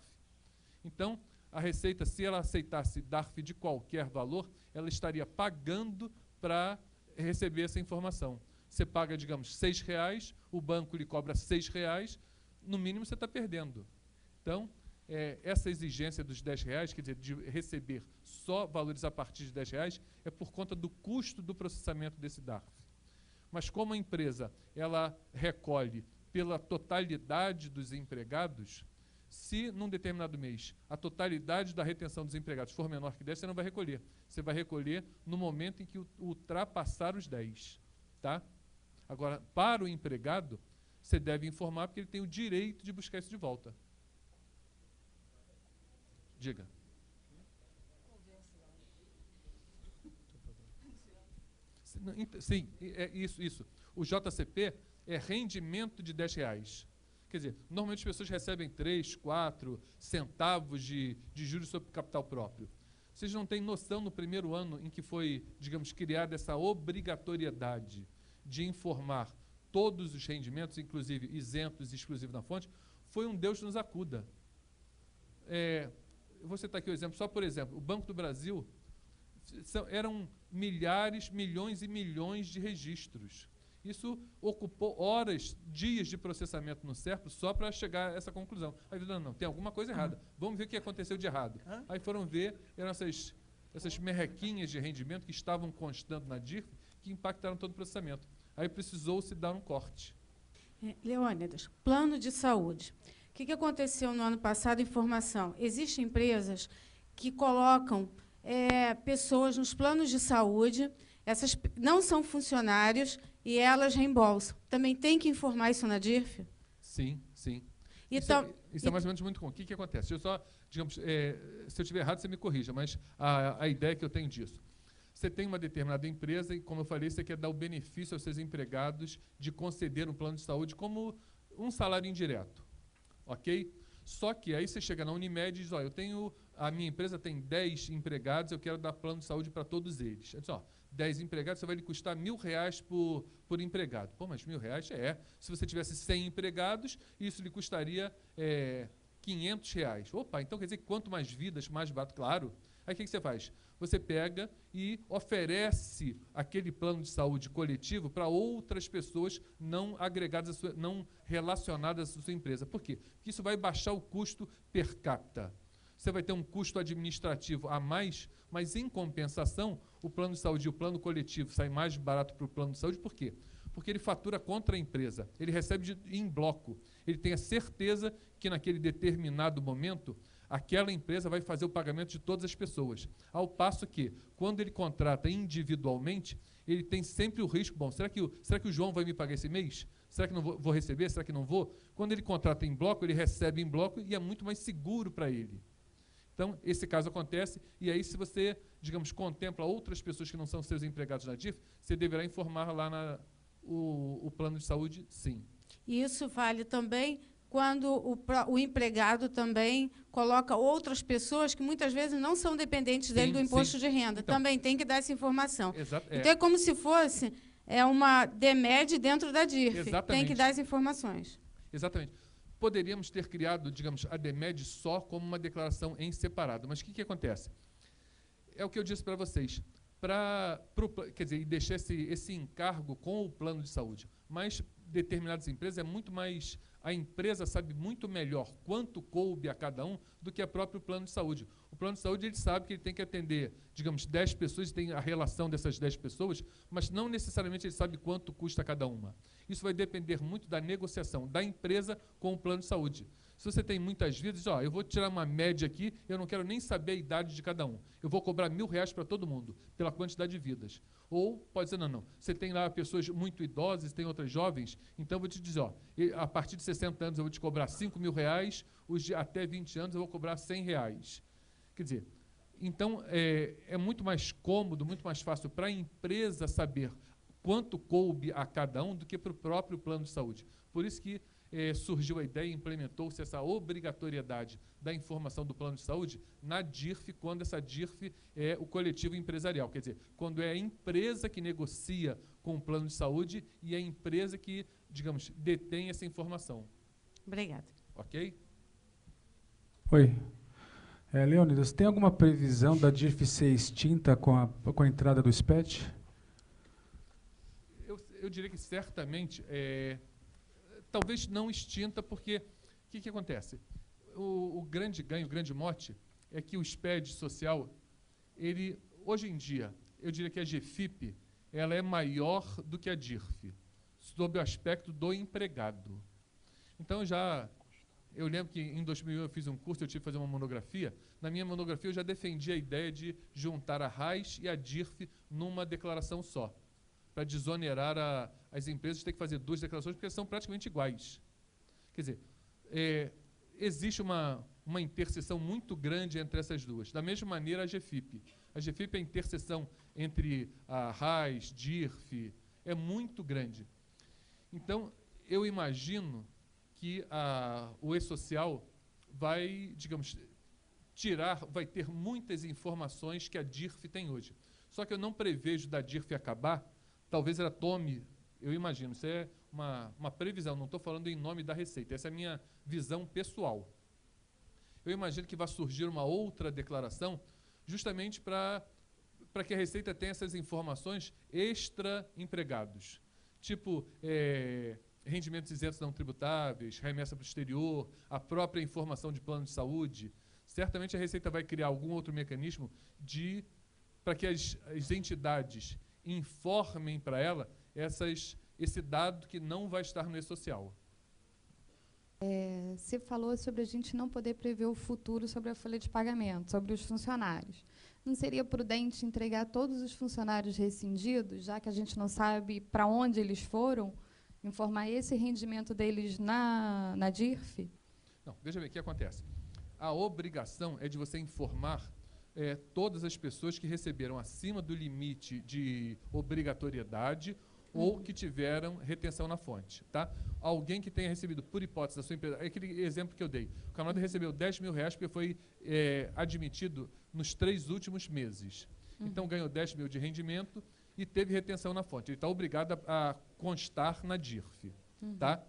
Então, a Receita, se ela aceitasse DARF de qualquer valor, ela estaria pagando para receber essa informação. Você paga, digamos, R$6, o banco lhe cobra R$6, no mínimo você está perdendo. Então, essa exigência dos R$10, quer dizer, de receber só valores a partir de R$10, é por conta do custo do processamento desse DARF. Mas como a empresa ela recolhe pela totalidade dos empregados, se num determinado mês a totalidade da retenção dos empregados for menor que 10, você não vai recolher. Você vai recolher no momento em que ultrapassar os 10. Tá? Agora, para o empregado, você deve informar porque ele tem o direito de buscar isso de volta. Diga. Sim, isso. O JCP é rendimento de R$10. Quer dizer, normalmente as pessoas recebem 3, 4 centavos de juros sobre capital próprio. Vocês não têm noção, no primeiro ano em que foi, digamos, criada essa obrigatoriedade de informar todos os rendimentos, inclusive isentos e exclusivos na fonte, foi um Deus nos acuda. Eu vou citar aqui o exemplo, só por exemplo, o Banco do Brasil, eram milhares, milhões e milhões de registros. Isso ocupou horas, dias de processamento no SERPRO só para chegar a essa conclusão. Aí, não, tem alguma coisa errada. Vamos ver o que aconteceu de errado. Aí foram ver, eram essas merrequinhas de rendimento que estavam constando na DIRF, que impactaram todo o processamento. Aí precisou-se dar um corte. Leônidas, plano de saúde. O que aconteceu no ano passado? Informação. Existem empresas que colocam pessoas nos planos de saúde, essas não são funcionários e elas reembolsam. Também tem que informar isso na DIRF? Sim. Então, isso é mais ou menos muito comum. O que acontece? Se eu estiver errado, você me corrija, mas a ideia que eu tenho disso. Você tem uma determinada empresa e, como eu falei, você quer dar o benefício aos seus empregados de conceder um plano de saúde como um salário indireto. Ok? Só que aí você chega na Unimed e diz, a minha empresa tem 10 empregados, eu quero dar plano de saúde para todos eles. Eu disse, 10 empregados, você vai lhe custar R$1.000 por empregado. Pô, mas R$1.000 se você tivesse 100 empregados, isso lhe custaria R$500. Opa, então quer dizer que quanto mais vidas, mais barato. Claro. Aí o que você faz? Você pega e oferece aquele plano de saúde coletivo para outras pessoas não agregadas, não relacionadas à sua empresa. Por quê? Porque isso vai baixar o custo per capita. Você vai ter um custo administrativo a mais, mas, em compensação, o plano de saúde e o plano coletivo saem mais barato para o plano de saúde. Por quê? Porque ele fatura contra a empresa. Ele recebe em bloco. Ele tem a certeza que, naquele determinado momento, aquela empresa vai fazer o pagamento de todas as pessoas. Ao passo que, quando ele contrata individualmente, ele tem sempre o risco, será que o João vai me pagar esse mês? Será que não vou receber? Será que não vou? Quando ele contrata em bloco, ele recebe em bloco e é muito mais seguro para ele. Então, esse caso acontece, e aí, se você, digamos, contempla outras pessoas que não são seus empregados na DIRF, você deverá informar lá o plano de saúde, sim. E isso vale também quando o empregado também coloca outras pessoas que muitas vezes não são dependentes dele do imposto de renda. Então, também tem que dar essa informação. Exato, Então, é como se fosse uma DEMED dentro da DIRF. Exatamente. Tem que dar as informações. Exatamente. Poderíamos ter criado, digamos, a DEMED só como uma declaração em separado. Mas o que acontece? É o que eu disse para vocês. Quer dizer, e deixar esse encargo com o plano de saúde. Mas determinadas empresas é muito mais... A empresa sabe muito melhor quanto coube a cada um do que o próprio plano de saúde. O plano de saúde, ele sabe que ele tem que atender, digamos, 10 pessoas, tem a relação dessas 10 pessoas, mas não necessariamente ele sabe quanto custa cada uma. Isso vai depender muito da negociação da empresa com o plano de saúde. Se você tem muitas vidas, eu vou tirar uma média aqui, eu não quero nem saber a idade de cada um. Eu vou cobrar R$1.000 para todo mundo, pela quantidade de vidas. Ou pode dizer, não. Você tem lá pessoas muito idosas, tem outras jovens, então eu vou te dizer, a partir de 60 anos eu vou te cobrar R$5.000, os de até 20 anos eu vou cobrar R$100. Quer dizer, então é muito mais cômodo, muito mais fácil para a empresa saber quanto coube a cada um do que para o próprio plano de saúde. Por isso que surgiu a ideia e implementou-se essa obrigatoriedade da informação do plano de saúde na DIRF, quando essa DIRF é o coletivo empresarial. Quer dizer, quando é a empresa que negocia com o plano de saúde e a empresa que, digamos, detém essa informação. Obrigada. Ok? Oi. Leônidas, tem alguma previsão da DIRF ser extinta com a entrada do SPET? Eu diria que certamente... talvez não extinta, porque o que acontece? O grande ganho, o grande mote é que o SPED social, ele, hoje em dia, eu diria que a GFIP, ela é maior do que a DIRF, sob o aspecto do empregado. Então, eu lembro que em 2001 eu fiz um curso, eu tive que fazer uma monografia. Na minha monografia eu já defendi a ideia de juntar a RAIS e a DIRF numa declaração só, para desonerar as empresas de ter que fazer duas declarações, porque são praticamente iguais. Quer dizer, existe uma interseção muito grande entre essas duas. Da mesma maneira, a GFIP. A GFIP, a interseção entre a RAIS, DIRF, é muito grande. Então, eu imagino que o E-Social vai, digamos, vai ter muitas informações que a DIRF tem hoje. Só que eu não prevejo da DIRF acabar. Talvez ela tome, eu imagino, isso é uma previsão, não estou falando em nome da Receita, essa é a minha visão pessoal. Eu imagino que vai surgir uma outra declaração, justamente para que a Receita tenha essas informações extra-empregados, tipo rendimentos isentos não tributáveis, remessa para o exterior, a própria informação de plano de saúde. Certamente a Receita vai criar algum outro mecanismo para que as entidades informem para ela esse dado que não vai estar no E-Social. Você falou sobre a gente não poder prever o futuro sobre a folha de pagamento, sobre os funcionários. Não seria prudente entregar todos os funcionários rescindidos, já que a gente não sabe para onde eles foram, informar esse rendimento deles na DIRF? Não, veja bem, o que acontece. A obrigação é de você informar todas as pessoas que receberam acima do limite de obrigatoriedade ou que tiveram retenção na fonte. Tá? Alguém que tenha recebido, por hipótese, da sua empresa, é aquele exemplo que eu dei. O camarada recebeu R$10.000 porque foi admitido nos 3 últimos meses. Então, ganhou 10 mil de rendimento e teve retenção na fonte. Ele está obrigado a constar na DIRF. Tá?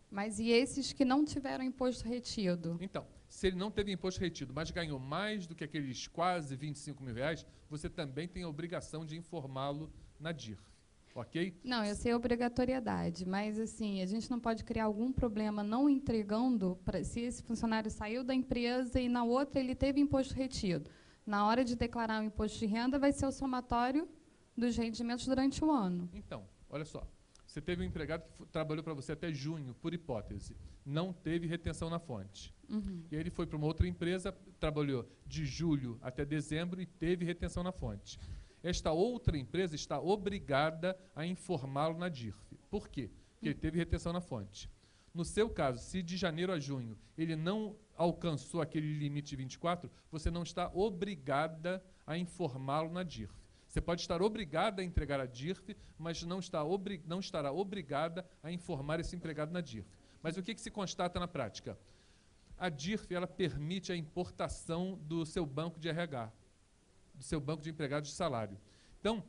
Mas e esses que não tiveram imposto retido? Então, se ele não teve imposto retido, mas ganhou mais do que aqueles quase R$25.000, você também tem a obrigação de informá-lo na DIRF. Ok? Não, eu sei a obrigatoriedade, mas assim, a gente não pode criar algum problema não entregando, se esse funcionário saiu da empresa e na outra ele teve imposto retido. Na hora de declarar o imposto de renda, vai ser o somatório dos rendimentos durante o ano. Então, olha só. Você teve um empregado que trabalhou para você até junho, por hipótese, não teve retenção na fonte. E aí ele foi para uma outra empresa, trabalhou de julho até dezembro e teve retenção na fonte. Esta outra empresa está obrigada a informá-lo na DIRF. Por quê? Porque ele teve retenção na fonte. No seu caso, se de janeiro a junho ele não alcançou aquele limite de 24, você não está obrigada a informá-lo na DIRF. Você pode estar obrigada a entregar a DIRF, mas não estará obrigada a informar esse empregado na DIRF. Mas o que se constata na prática? A DIRF ela permite a importação do seu banco de RH, do seu banco de empregados de salário. Então,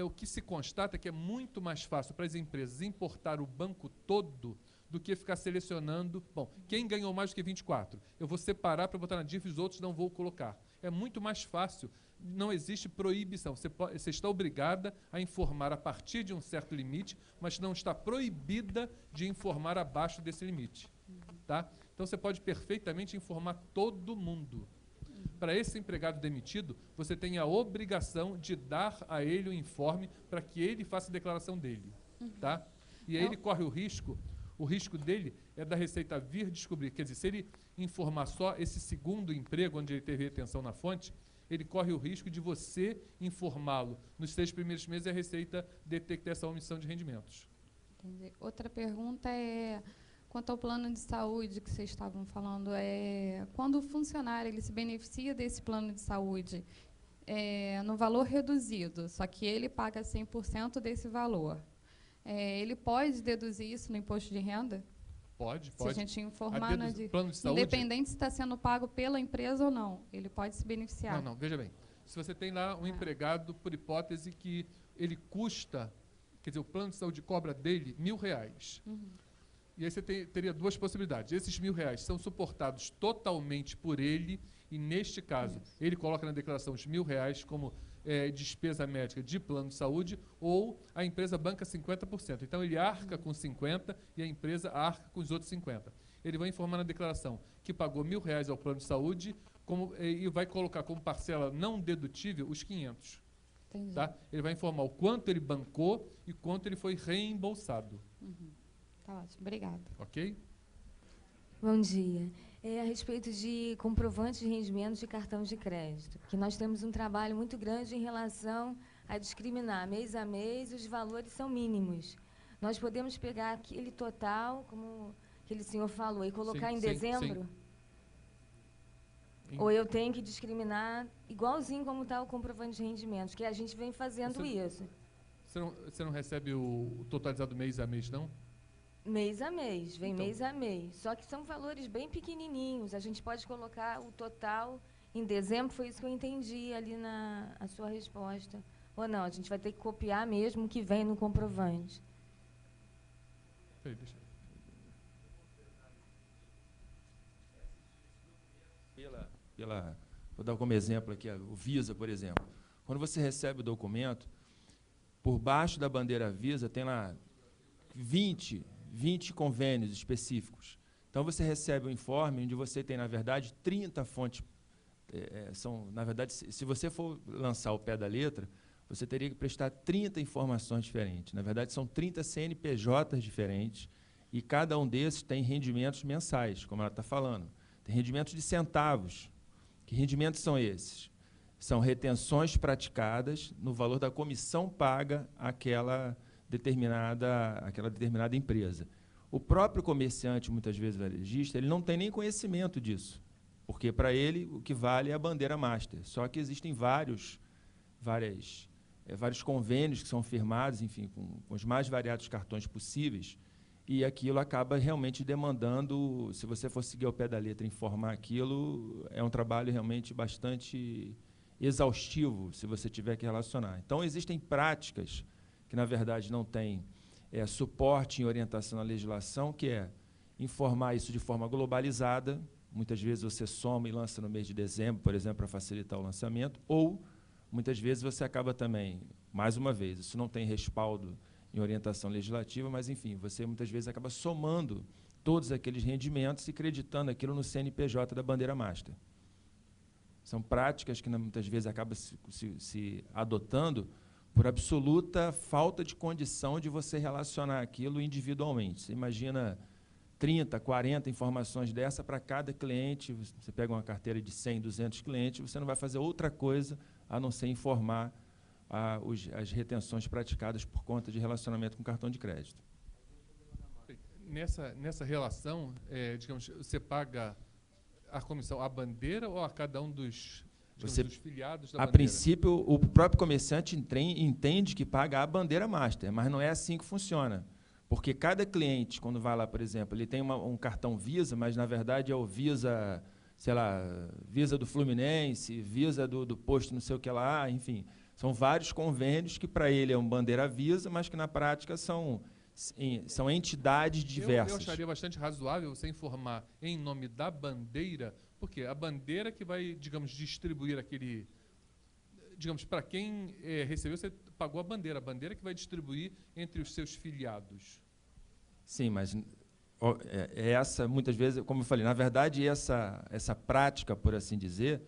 o que se constata é que é muito mais fácil para as empresas importar o banco todo do que ficar selecionando, bom, quem ganhou mais do que 24? Eu vou separar para botar na DIRF e os outros não vou colocar. É muito mais fácil, não existe proibição. Você está obrigada a informar a partir de um certo limite, mas não está proibida de informar abaixo desse limite. Tá? Então, você pode perfeitamente informar todo mundo. Para esse empregado demitido, você tem a obrigação de dar a ele o informe para que ele faça a declaração dele. Tá? E aí ele corre o risco dele é da Receita vir descobrir. Quer dizer, se ele informar só esse segundo emprego, onde ele teve retenção na fonte, ele corre o risco de você informá-lo nos 6 primeiros meses e a Receita detectar essa omissão de rendimentos. Entendi. Outra pergunta é, quanto ao plano de saúde que vocês estavam falando, quando o funcionário ele se beneficia desse plano de saúde no valor reduzido, só que ele paga 100% desse valor, ele pode deduzir isso no imposto de renda? Pode. Se a gente informar, plano de saúde, independente se está sendo pago pela empresa ou não, ele pode se beneficiar. Não, veja bem. Se você tem lá um empregado, por hipótese, que ele custa, quer dizer, o plano de saúde cobra dele R$1.000. E aí você teria 2 possibilidades. Esses R$1.000 são suportados totalmente por ele, e neste caso, ele coloca na declaração os R$1.000 como despesa médica de plano de saúde, ou a empresa banca 50%. Então, ele arca com 50% e a empresa arca com os outros 50%. Ele vai informar na declaração que pagou R$1.000 ao plano de saúde e vai colocar como parcela não dedutível os 500. Tá? Ele vai informar o quanto ele bancou e quanto ele foi reembolsado. Tá ótimo, obrigada. Ok? Bom dia. A respeito de comprovantes de rendimentos de cartão de crédito, que nós temos um trabalho muito grande em relação a discriminar mês a mês, os valores são mínimos. Nós podemos pegar aquele total, como aquele senhor falou, e colocar em dezembro? Ou eu tenho que discriminar igualzinho como está o comprovante de rendimentos, que a gente vem fazendo isso. Você não recebe o totalizado mês a mês, não? Mês a mês, vem então, mês a mês. Só que são valores bem pequenininhos. A gente pode colocar o total em dezembro, foi isso que eu entendi ali na sua resposta. Ou não, a gente vai ter que copiar mesmo o que vem no comprovante. Vou dar como exemplo aqui, o Visa, por exemplo. Quando você recebe o documento, por baixo da bandeira Visa tem lá 20 convênios específicos. Então, você recebe um informe onde você tem, na verdade, 30 fontes. Na verdade, se você for lançar o pé da letra, você teria que prestar 30 informações diferentes. Na verdade, são 30 CNPJs diferentes e cada um desses tem rendimentos mensais, como ela está falando. Tem rendimentos de centavos. Que rendimentos são esses? São retenções praticadas no valor da comissão paga àquela determinada empresa. O próprio comerciante, muitas vezes varejista, ele não tem nem conhecimento disso, porque para ele o que vale é a bandeira master. Só que existem vários convênios que são firmados, enfim, com os mais variados cartões possíveis, e aquilo acaba realmente demandando, se você for seguir ao pé da letra e informar aquilo, é um trabalho realmente bastante exaustivo, se você tiver que relacionar. Então, existem práticas que, na verdade, não têm suporte em orientação na legislação, que é informar isso de forma globalizada. Muitas vezes você soma e lança no mês de dezembro, por exemplo, para facilitar o lançamento, ou, muitas vezes, você acaba também, mais uma vez, isso não tem respaldo em orientação legislativa, mas, enfim, você muitas vezes acaba somando todos aqueles rendimentos e creditando aquilo no CNPJ da bandeira master. São práticas que muitas vezes acabam se adotando por absoluta falta de condição de você relacionar aquilo individualmente. Você imagina 30, 40 informações dessa para cada cliente, você pega uma carteira de 100, 200 clientes, você não vai fazer outra coisa a não ser informar as retenções praticadas por conta de relacionamento com cartão de crédito. Nessa relação, digamos, você paga a comissão à bandeira ou a cada um dos filiados da bandeira? A princípio, o próprio comerciante entende que paga a bandeira master, mas não é assim que funciona. Porque cada cliente, quando vai lá, por exemplo, ele tem um cartão Visa, mas, na verdade, é o Visa, sei lá, Visa do Fluminense, Visa do posto não sei o que lá, enfim. São vários convênios que, para ele, é um bandeira Visa, mas que, na prática, são entidades diversas. Eu acharia bastante razoável você informar em nome da bandeira, porque a bandeira que vai, digamos, distribuir aquele... Digamos, para quem recebeu, você pagou a bandeira que vai distribuir entre os seus filiados. Sim, mas essa, muitas vezes, como eu falei, na verdade, essa prática, por assim dizer,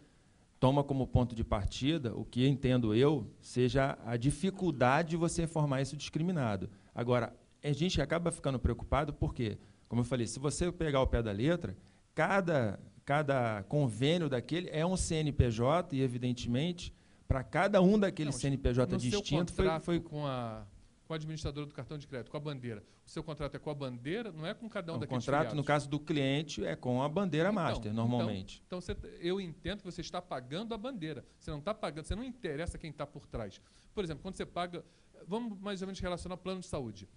toma como ponto de partida o que entendo eu seja a dificuldade de você informar isso discriminado. Agora, a gente acaba ficando preocupado porque, como eu falei, se você pegar o pé da letra, cada convênio daquele é um CNPJ e, evidentemente, para cada um daqueles CNPJ distintos foi com o administrador do cartão de crédito, com a bandeira. O seu contrato é com a bandeira, não é com cada um daqueles contrato, filiados. no caso do cliente, é com a bandeira master, normalmente. Então eu entendo que você está pagando a bandeira. Você não está pagando, você não interessa quem está por trás. Por exemplo, quando você paga... Vamos mais ou menos relacionar ao plano de saúde.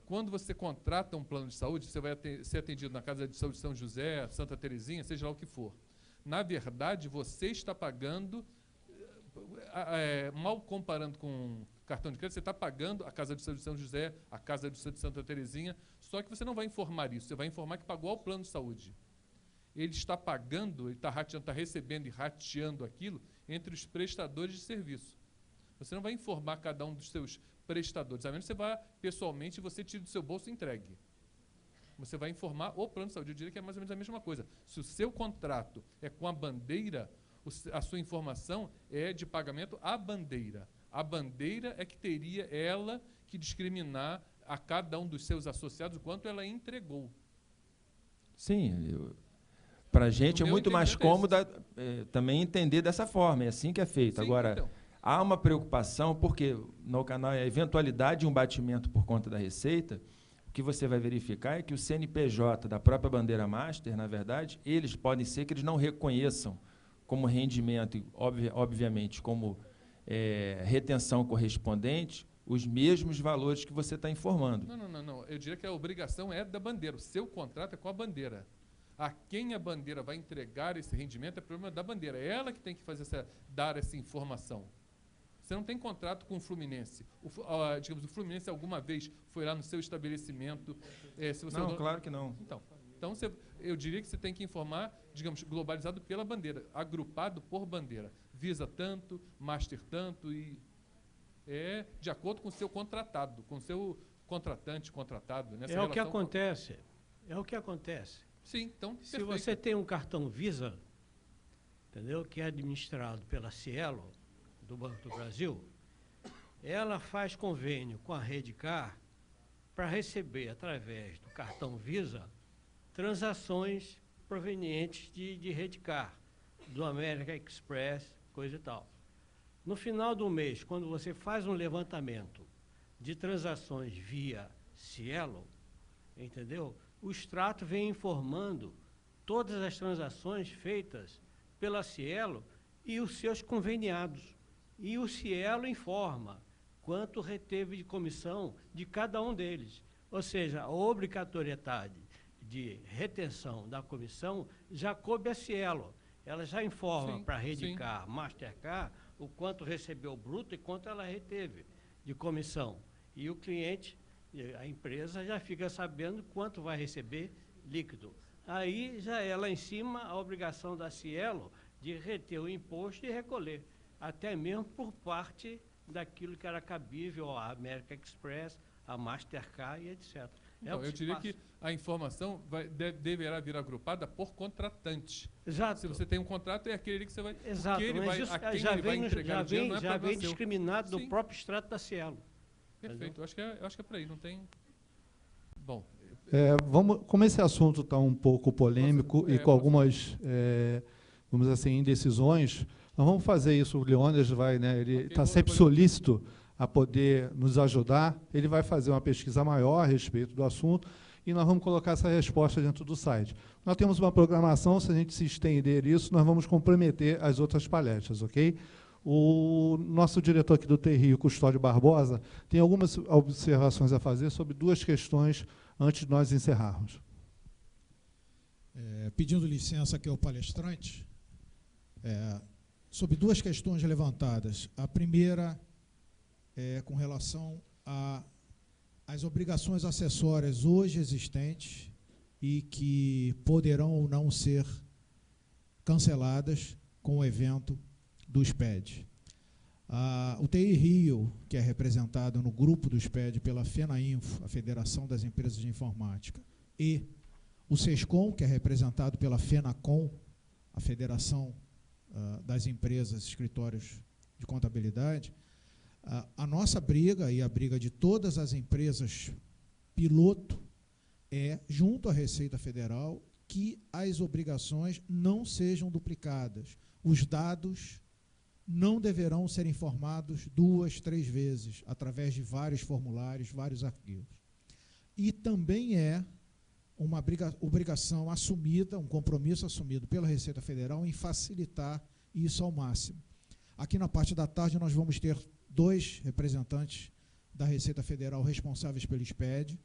Quando você contrata um plano de saúde, você vai ser atendido na Casa de Saúde de São José, Santa Terezinha, seja lá o que for. Na verdade, você está pagando... mal comparando com cartão de crédito, você está pagando a Casa de Saúde de São José, a Casa de Saúde de Santa Terezinha, só que você não vai informar isso, você vai informar que pagou ao plano de saúde. Ele está pagando, ele está recebendo e rateando aquilo entre os prestadores de serviço. Você não vai informar cada um dos seus prestadores, a menos que você vá pessoalmente e você tire do seu bolso e entregue. Você vai informar o plano de saúde. Eu diria que é mais ou menos a mesma coisa. Se o seu contrato é com a bandeira, a sua informação é de pagamento à bandeira. A bandeira é que teria ela que discriminar a cada um dos seus associados o quanto ela entregou. Sim, para a gente é muito mais cômodo também entender dessa forma, é assim que é feito. Sim, agora, então, há uma preocupação, porque no canal é a eventualidade de um batimento por conta da Receita, o que você vai verificar é que o CNPJ da própria bandeira master, na verdade, eles podem ser que eles não reconheçam como rendimento e, obviamente, como retenção correspondente, os mesmos valores que você está informando. Não. Eu diria que a obrigação é da bandeira. O seu contrato é com a bandeira. A quem a bandeira vai entregar esse rendimento é problema da bandeira. É ela que tem que dar essa informação. Você não tem contrato com o Fluminense. Digamos, o Fluminense alguma vez foi lá no seu estabelecimento... se você claro que não. Então eu diria que você tem que informar, digamos, globalizado pela bandeira, agrupado por bandeira. Visa tanto, Master tanto, e de acordo com o seu contratado, com o seu contratado. Nessa o que acontece. É o que acontece. Sim, então, se você tem um cartão Visa, entendeu, que é administrado pela Cielo, do Banco do Brasil, ela faz convênio com a Redcar para receber, através do cartão Visa, transações provenientes de Redcar, do American Express, coisa e tal. No final do mês, quando você faz um levantamento de transações via Cielo, entendeu? O extrato vem informando todas as transações feitas pela Cielo e os seus conveniados. E o Cielo informa quanto reteve de comissão de cada um deles. Ou seja, a obrigatoriedade de retenção da comissão já coube a Cielo. Ela já informa para a Redcar, Mastercard, o quanto recebeu bruto e quanto ela reteve de comissão. E o cliente, a empresa, já fica sabendo quanto vai receber líquido. Aí já é lá em cima a obrigação da Cielo de reter o imposto e recolher, até mesmo por parte daquilo que era cabível à American Express, à Mastercard e etc. Então, eu diria que a informação deverá vir agrupada por contratante. Exato. Se você tem um contrato, é aquele que você vai... Exato, ele mas vai, isso a quem já ele vai entregar o dinheiro não é já vem seu. discriminado do próprio extrato da Cielo. Perfeito, eu acho que é por aí, não tem... Bom... como esse assunto está um pouco polêmico e com algumas, vamos dizer assim, indecisões, nós vamos fazer isso, o Leônidas vai, ele está sempre solícito a poder nos ajudar, ele vai fazer uma pesquisa maior a respeito do assunto e nós vamos colocar essa resposta dentro do site. Nós temos uma programação, se a gente se estender isso, nós vamos comprometer as outras palestras, ok? O nosso diretor aqui do TRI, Custódio Barbosa, tem algumas observações a fazer sobre duas questões antes de nós encerrarmos. Pedindo licença aqui ao palestrante, sobre duas questões levantadas. A primeira é com relação às obrigações acessórias hoje existentes e que poderão ou não ser canceladas com o evento do SPED. O TI Rio, que é representado no grupo do SPED pela FENAINFO, a Federação das Empresas de Informática, e o SESCOM, que é representado pela FENACOM, a Federação das Empresas, Escritórios de Contabilidade, a nossa briga e a briga de todas as empresas piloto é, junto à Receita Federal, que as obrigações não sejam duplicadas. Os dados não deverão ser informados 2, 3 vezes, através de vários formulários, vários arquivos. E também é uma obrigação assumida, um compromisso assumido pela Receita Federal em facilitar isso ao máximo. Aqui na parte da tarde nós vamos ter 2 representantes da Receita Federal responsáveis pelo SPED,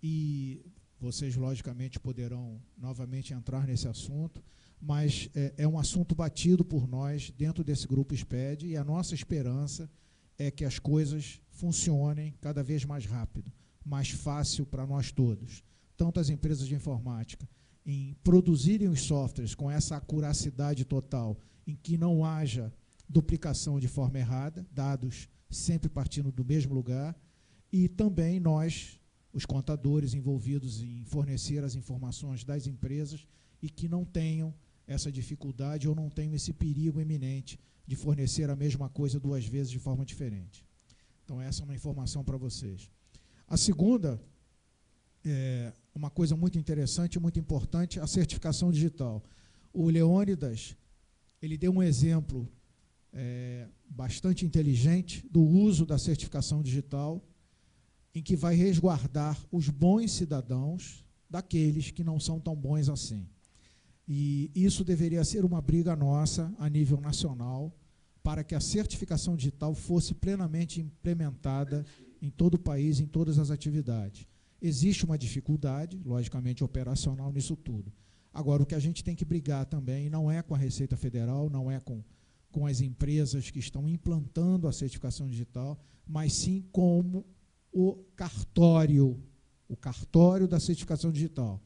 e vocês, logicamente, poderão novamente entrar nesse assunto, mas é um assunto batido por nós dentro desse grupo SPED, e a nossa esperança é que as coisas funcionem cada vez mais rápido, mais fácil para nós todos, tanto as empresas de informática, em produzirem os softwares com essa acuracidade total, em que não haja duplicação de forma errada, dados sempre partindo do mesmo lugar, e também nós, os contadores envolvidos em fornecer as informações das empresas e que não tenham essa dificuldade ou não tenham esse perigo iminente de fornecer a mesma coisa 2 vezes de forma diferente. Então, essa é uma informação para vocês. A segunda, uma coisa muito interessante e muito importante, a certificação digital. O Leônidas, ele deu um exemplo bastante inteligente do uso da certificação digital, em que vai resguardar os bons cidadãos daqueles que não são tão bons assim. E isso deveria ser uma briga nossa a nível nacional para que a certificação digital fosse plenamente implementada em todo o país, em todas as atividades. Existe uma dificuldade, logicamente, operacional nisso tudo. Agora, o que a gente tem que brigar também não é com a Receita Federal, não é com as empresas que estão implantando a certificação digital, mas sim como o cartório da certificação digital,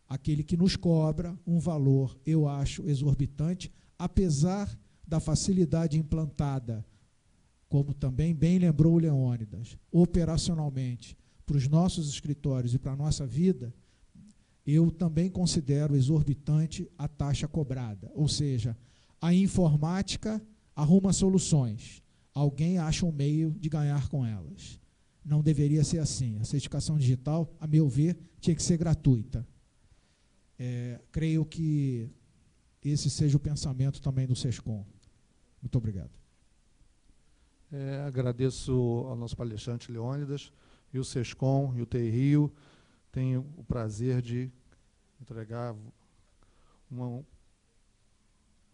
aquele que nos cobra um valor, eu acho, exorbitante, apesar da facilidade implantada, como também bem lembrou o Leônidas, operacionalmente, para os nossos escritórios e para a nossa vida, eu também considero exorbitante a taxa cobrada, ou seja, a informática arruma soluções, alguém acha um meio de ganhar com elas. Não deveria ser assim. A certificação digital, a meu ver, tinha que ser gratuita. Creio que esse seja o pensamento também do SESCOM. Muito obrigado. Agradeço ao nosso palestrante Leônidas, e o SESCOM e o TI Rio. Tenho o prazer de entregar um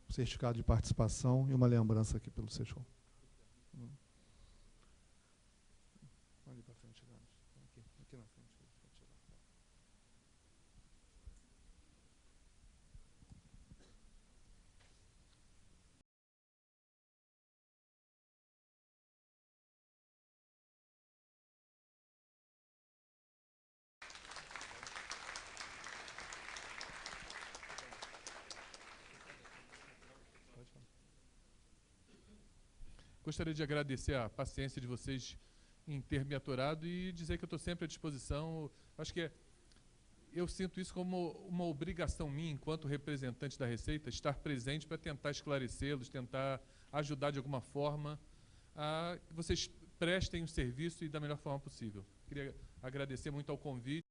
certificado de participação e uma lembrança aqui pelo SESCOM. Ali para frente, aqui na frente. Gostaria de agradecer a paciência de vocês em ter me aturado e dizer que eu estou sempre à disposição. Acho que eu sinto isso como uma obrigação minha, enquanto representante da Receita, estar presente para tentar esclarecê-los, tentar ajudar de alguma forma a que vocês prestem o serviço e da melhor forma possível. Queria agradecer muito ao convite.